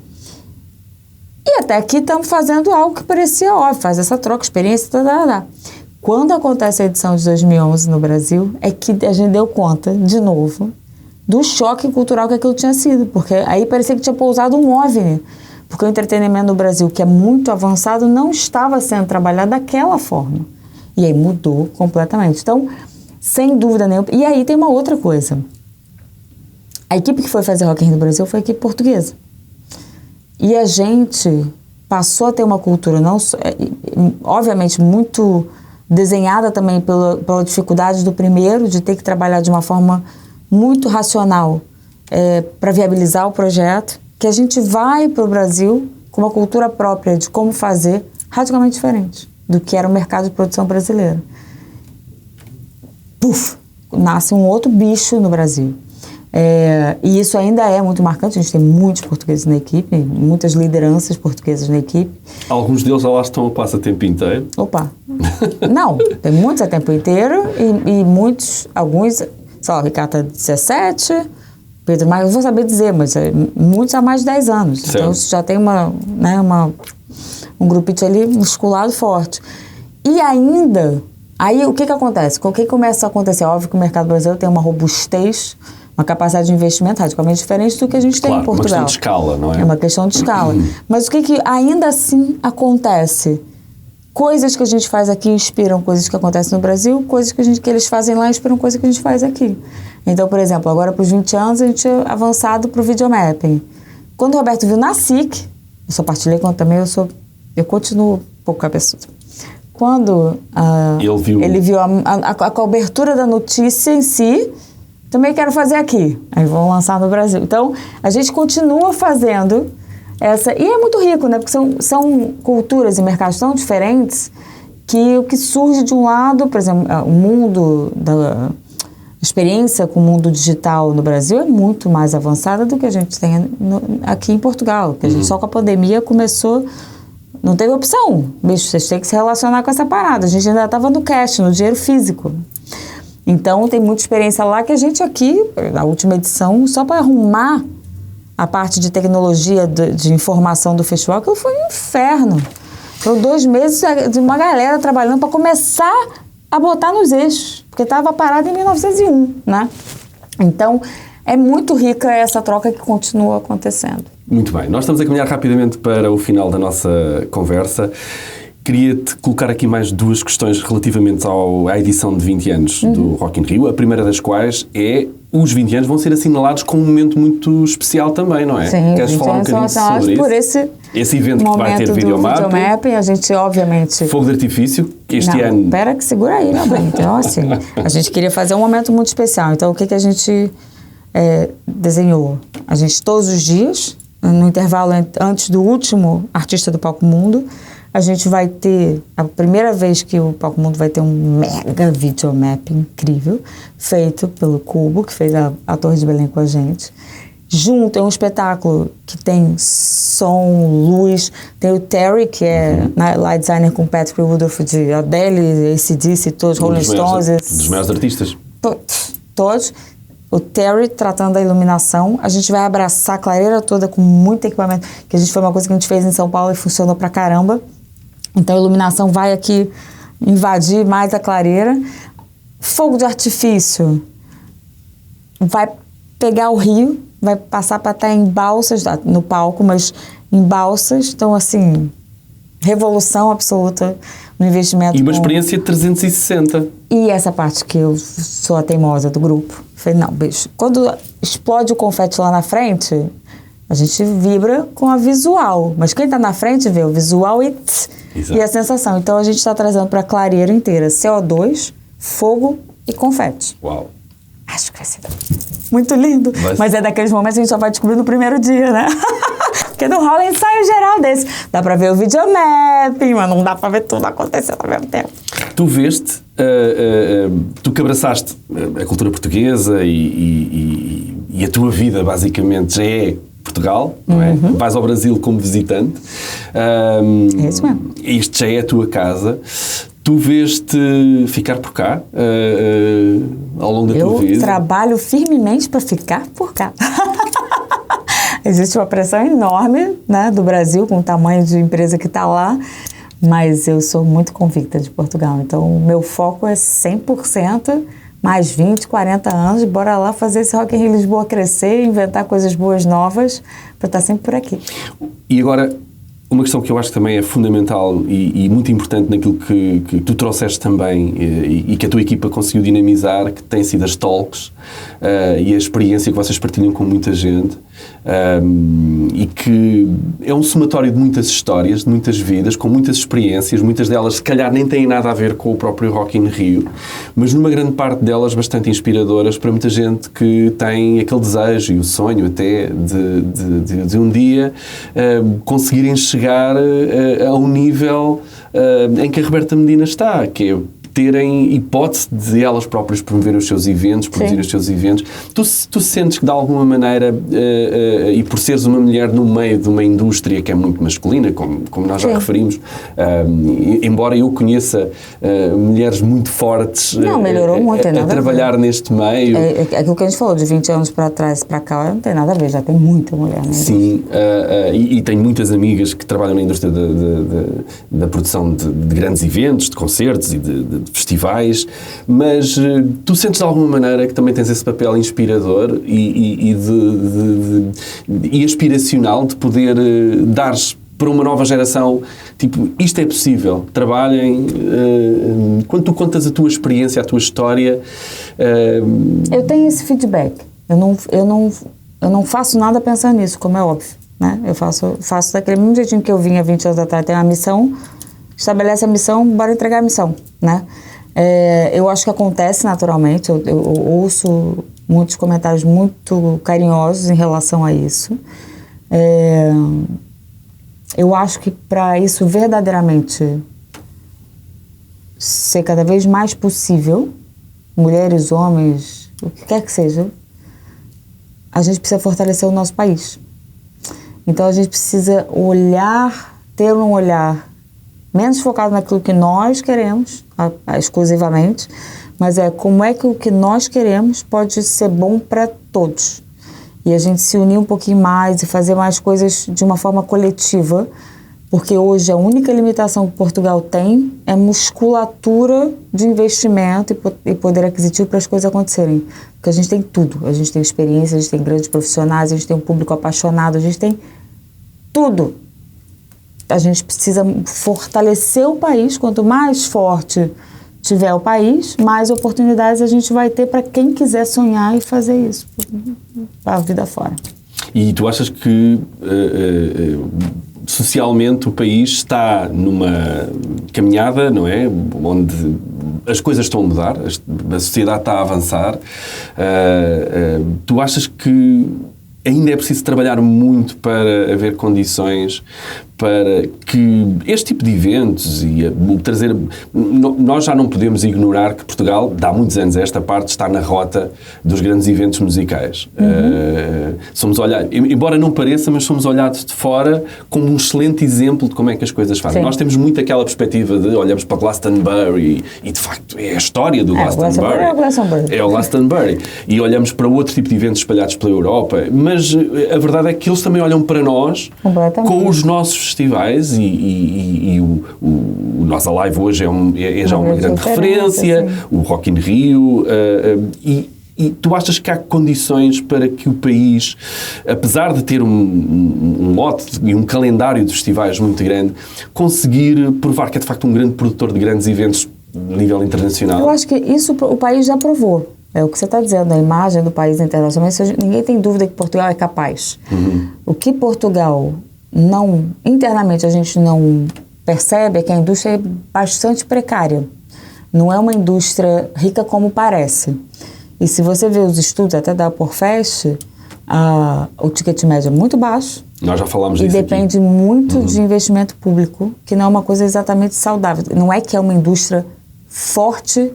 E até aqui estamos fazendo algo que parecia óbvio, faz essa troca, experiência, Quando acontece a edição de 2011 no Brasil, é que a gente deu conta, de novo, do choque cultural que aquilo tinha sido, porque aí parecia que tinha pousado um OVNI, porque o entretenimento no Brasil, que é muito avançado, não estava sendo trabalhado daquela forma. E aí mudou completamente. Então, sem dúvida nenhuma. E aí tem uma outra coisa. A equipe que foi fazer Rock in Rio no Brasil foi a equipe portuguesa. E a gente passou a ter uma cultura, não obviamente, muito desenhada também pela dificuldade do primeiro, de ter que trabalhar de uma forma muito racional para viabilizar o projeto, que a gente vai para o Brasil com uma cultura própria de como fazer radicalmente diferente do que era o mercado de produção brasileiro. Puf! Nasce um outro bicho no Brasil. E isso ainda é muito marcante. A gente tem muitos portugueses na equipe, muitas lideranças portuguesas na equipe. Alguns deles lá estão a passar tempo inteiro. Opa! Não, tem muitos a tempo inteiro e muitos, alguns, sei lá, o Ricardo está 17, Pedro, mas eu vou saber dizer, mas muitos há mais de 10 anos. Certo. Então já tem um grupito ali musculado forte. E ainda, aí o que acontece? O que começa a acontecer? Óbvio que o mercado brasileiro tem uma robustez, uma capacidade de investimento radicalmente diferente do que a gente tem em Portugal. É uma questão de escala, não é? É uma questão de escala. Mas o que ainda assim acontece? Coisas que a gente faz aqui inspiram coisas que acontecem no Brasil, coisas que eles fazem lá inspiram coisas que a gente faz aqui. Então, por exemplo, agora para os 20 anos a gente é avançado para o videomapping. Quando o Roberto viu na SIC, eu só partilhei quando também eu continuo um pouco cabeçudo. Quando ele viu a cobertura da notícia em si, também quero fazer aqui. Aí vão lançar no Brasil. Então, a gente continua fazendo essa... E é muito rico, né? Porque são culturas e mercados tão diferentes que o que surge de um lado, por exemplo, o mundo da experiência com o mundo digital no Brasil é muito mais avançada do que a gente tem aqui em Portugal. Porque a gente só com a pandemia começou... Não teve opção. Bicho, vocês têm que se relacionar com essa parada. A gente ainda estava no cash, no dinheiro físico. Então, tem muita experiência lá que a gente aqui, na última edição, só para arrumar a parte de tecnologia, de informação do festival, que foi um inferno. Foram 2 meses de uma galera trabalhando para começar a botar nos eixos, porque estava parado em 1901, né? Então, é muito rica essa troca que continua acontecendo. Muito bem. Nós estamos a caminhar rapidamente para o final da nossa conversa. Queria-te colocar aqui mais 2 questões relativamente à edição de 20 anos do Rock in Rio. A primeira das quais é: os 20 anos vão ser assinalados com um momento muito especial também, não é? Sim, queres falar um bocadinho sobre isso? Por esse evento que vai ter videomapping. A gente, obviamente... Fogo de artifício, que este ano... Espera que segura aí, meu bem. Então, assim, a gente queria fazer um momento muito especial. Então, o que a gente desenhou? A gente, todos os dias, no intervalo antes do último Artista do Palco Mundo, a gente vai ter, a primeira vez que o Palco Mundo vai ter um mega videomap incrível, feito pelo Cubo, que fez a Torre de Belém com a gente. Junto, é um espetáculo que tem som, luz, tem o Terry, que é light designer com Patrick Woodruff de Adele, AC/DC, todos, Rolling Stones. Dos maiores artistas. Todos. o Terry tratando da iluminação. A gente vai abraçar a clareira toda com muito equipamento, que a gente foi uma coisa que a gente fez em São Paulo e funcionou pra caramba. Então a iluminação vai aqui invadir mais a clareira. Fogo de artifício vai pegar o rio, vai passar para estar em balsas, no palco, mas em balsas. Então, assim, revolução absoluta no investimento. E uma experiência de 360. E essa parte que eu sou a teimosa do grupo. Falei, não, bicho, quando explode o confete lá na frente, a gente vibra com a visual. Mas quem está na frente vê o visual e a sensação. Então, a gente está trazendo para a clareira inteira CO2, fogo e confete. Uau! Acho que vai ser muito lindo. Mas é daqueles momentos que a gente só vai descobrir no primeiro dia, né? Porque não rola ensaio geral desse. Dá pra ver o videomapping, mas não dá pra ver tudo acontecendo ao mesmo tempo. Tu veste, tu que abraçaste a cultura portuguesa e a tua vida basicamente já é Portugal, não é? Vais ao Brasil como visitante. É isso mesmo. Isto já é a tua casa. Tu vês-te ficar por cá ao longo da tua vida? Eu trabalho firmemente para ficar por cá. Existe uma pressão enorme, né, do Brasil, com o tamanho de empresa que está lá, mas eu sou muito convicta de Portugal. Então, o meu foco é 100%, mais 20, 40 anos, bora lá fazer esse Rock in Rio Lisboa crescer, inventar coisas boas, novas, para estar sempre por aqui. E agora, uma questão que eu acho que também é fundamental e muito importante naquilo que tu trouxeste também e que a tua equipa conseguiu dinamizar, que tem sido as talks e a experiência que vocês partilham com muita gente e que é um somatório de muitas histórias, de muitas vidas, com muitas experiências, muitas delas se calhar nem têm nada a ver com o próprio Rock in Rio, mas numa grande parte delas bastante inspiradoras para muita gente que tem aquele desejo e o sonho até de um dia conseguirem chegar a um nível em que a Roberta Medina está, que é terem hipótese de elas próprias promoverem os seus eventos, produzir os seus eventos. Tu sentes que de alguma maneira, e por seres uma mulher no meio de uma indústria que é muito masculina, como nós já referimos, embora eu conheça mulheres muito fortes melhorou muito, a trabalhar neste meio. Aquilo que a gente falou, de 20 anos para trás para cá, não tem nada a ver, já tem muita mulher. Né? Sim, e tenho muitas amigas que trabalham na indústria da produção de grandes eventos, de concertos e de festivais, mas tu sentes de alguma maneira que também tens esse papel inspirador e aspiracional de poder dares para uma nova geração, tipo, isto é possível, trabalhem. Quando tu contas a tua experiência, a tua história... Eu tenho esse feedback. Eu não faço nada pensando nisso, como é óbvio. Né? Eu faço daquele mesmo jeitinho que eu vim há 20 anos atrás, tem uma missão, estabelece a missão, bora entregar a missão, né? Eu acho que acontece naturalmente, eu ouço muitos comentários muito carinhosos em relação a isso. Eu acho que para isso verdadeiramente ser cada vez mais possível, mulheres, homens, o que quer que seja, a gente precisa fortalecer o nosso país. Então a gente precisa ter um olhar menos focado naquilo que nós queremos, exclusivamente, mas como é que o que nós queremos pode ser bom para todos. E a gente se unir um pouquinho mais e fazer mais coisas de uma forma coletiva, porque hoje a única limitação que Portugal tem é musculatura de investimento e poder aquisitivo para as coisas acontecerem. Porque a gente tem tudo, a gente tem experiência, a gente tem grandes profissionais, a gente tem um público apaixonado, a gente tem tudo. A gente precisa fortalecer o país. Quanto mais forte tiver o país, mais oportunidades a gente vai ter para quem quiser sonhar e fazer isso para a vida fora. E tu achas que socialmente o país está numa caminhada, não é? Onde as coisas estão a mudar, a sociedade está a avançar. Tu achas que ainda é preciso trabalhar muito para haver condições para que este tipo de eventos e trazer... Nós já não podemos ignorar que Portugal, de há muitos anos a esta parte, está na rota dos grandes eventos musicais. Somos olhados, embora não pareça, mas somos olhados de fora como um excelente exemplo de como é que as coisas fazem. Sim. Nós temos muito aquela perspectiva de olhamos para Glastonbury e de facto é a história do Glastonbury. É o Glastonbury. E olhamos para outro tipo de eventos espalhados pela Europa. Mas a verdade é que eles também olham para nós com os nossos festivais e o nosso Alive hoje é já uma grande referência, sim. O Rock in Rio, e tu achas que há condições para que o país, apesar de ter um lote e um calendário de festivais muito grande, conseguir provar que é de facto um grande produtor de grandes eventos a nível internacional? Eu acho que isso o país já provou. É o que você está dizendo, a imagem do país internacional, ninguém tem dúvida que Portugal é capaz. O que Portugal internamente a gente não percebe é que a indústria é bastante precária. Não é uma indústria rica como parece. E se você vê os estudos até da Porfest, o ticket médio é muito baixo. Nós já falamos disso. E depende muito de investimento público, que não é uma coisa exatamente saudável. Não é que é uma indústria forte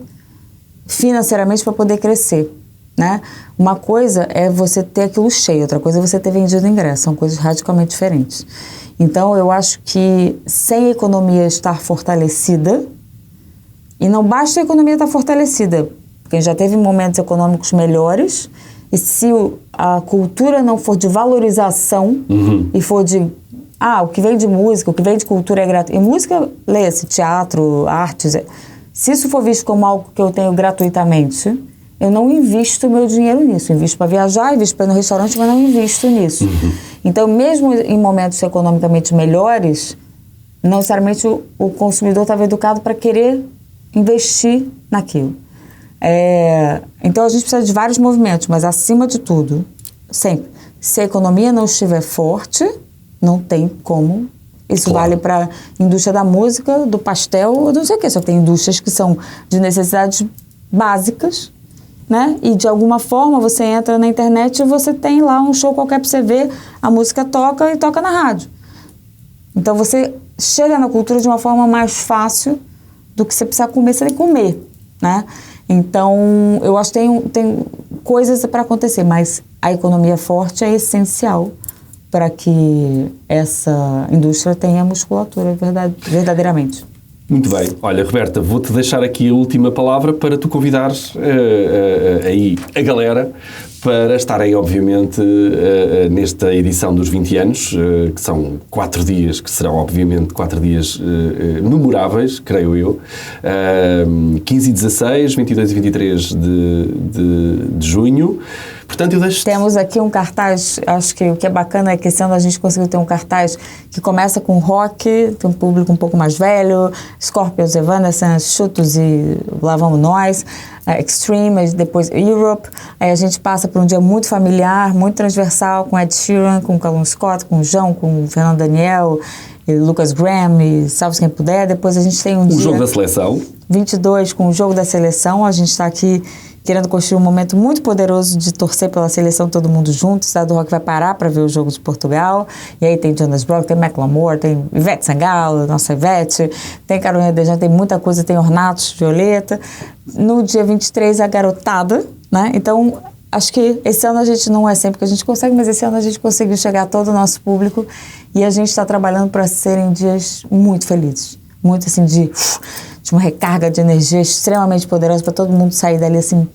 financeiramente para poder crescer, né? Uma coisa é você ter aquilo cheio, outra coisa é você ter vendido ingresso, são coisas radicalmente diferentes. Então, eu acho que sem a economia estar fortalecida, e não basta a economia estar fortalecida, porque já teve momentos econômicos melhores, e se a cultura não for de valorização e for de, o que vem de música, o que vem de cultura é gratuito, e música, leia-se, teatro, artes, se isso for visto como algo que eu tenho gratuitamente, eu não invisto meu dinheiro nisso. Eu invisto para viajar, invisto para ir no restaurante, mas não invisto nisso. Então, mesmo em momentos economicamente melhores, não necessariamente o consumidor estava educado para querer investir naquilo. Então, a gente precisa de vários movimentos, mas acima de tudo, sempre, se a economia não estiver forte, não tem como. Isso vale para a indústria da música, do pastel, não sei o quê. Só que tem indústrias que são de necessidades básicas, né? E de alguma forma você entra na internet e você tem lá um show qualquer para você ver, a música toca e toca na rádio. Então você chega na cultura de uma forma mais fácil do que você precisa comer, você tem que comer, né? Então eu acho que tem coisas para acontecer, mas a economia forte é essencial para que essa indústria tenha musculatura verdadeiramente. Muito bem. Olha, Roberta, vou-te deixar aqui a última palavra para tu convidares aí a galera para estarem, obviamente, nesta edição dos 20 anos, que são 4 dias, que serão, obviamente, 4 dias memoráveis, creio eu. 15 e 16, 22 e 23 de junho. Portanto, eu deixo... Temos aqui um cartaz, acho que o que é bacana é que esse ano a gente conseguiu ter um cartaz que começa com rock, tem um público um pouco mais velho, Scorpions, Evanescence, Chutos e Lá Vamos Nós, Extreme, depois Europe. Aí a gente passa por um dia muito familiar, muito transversal, com Ed Sheeran, com Callum Scott, com o João, com o Fernando Daniel, e Lucas Graham e Salve Quem Puder. Depois a gente tem um dia... O Jogo da Seleção. 22 com o Jogo da Seleção. A gente está aqui querendo construir um momento muito poderoso de torcer pela seleção todo mundo junto. O Cidade do Rock vai parar para ver o jogo de Portugal. E aí tem Jonas Brothers, tem Macklemore, tem Ivete Sangalo, nossa Ivete, tem Carolina Desjardins, tem muita coisa, tem Ornatos, Violeta. No dia 23, a garotada, né? Então, acho que esse ano a gente não é sempre que a gente consegue, mas esse ano a gente conseguiu chegar a todo o nosso público e a gente está trabalhando para serem dias muito felizes. Muito assim de uma recarga de energia extremamente poderosa para todo mundo sair dali assim,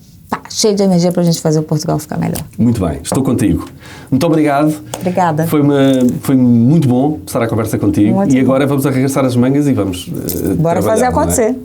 cheio de energia para a gente fazer o Portugal ficar melhor. Muito bem, estou contigo. Muito obrigado. Obrigada. Foi muito bom estar à conversa contigo. Muito e agora vamos regressar às mangas e vamos bora fazer acontecer.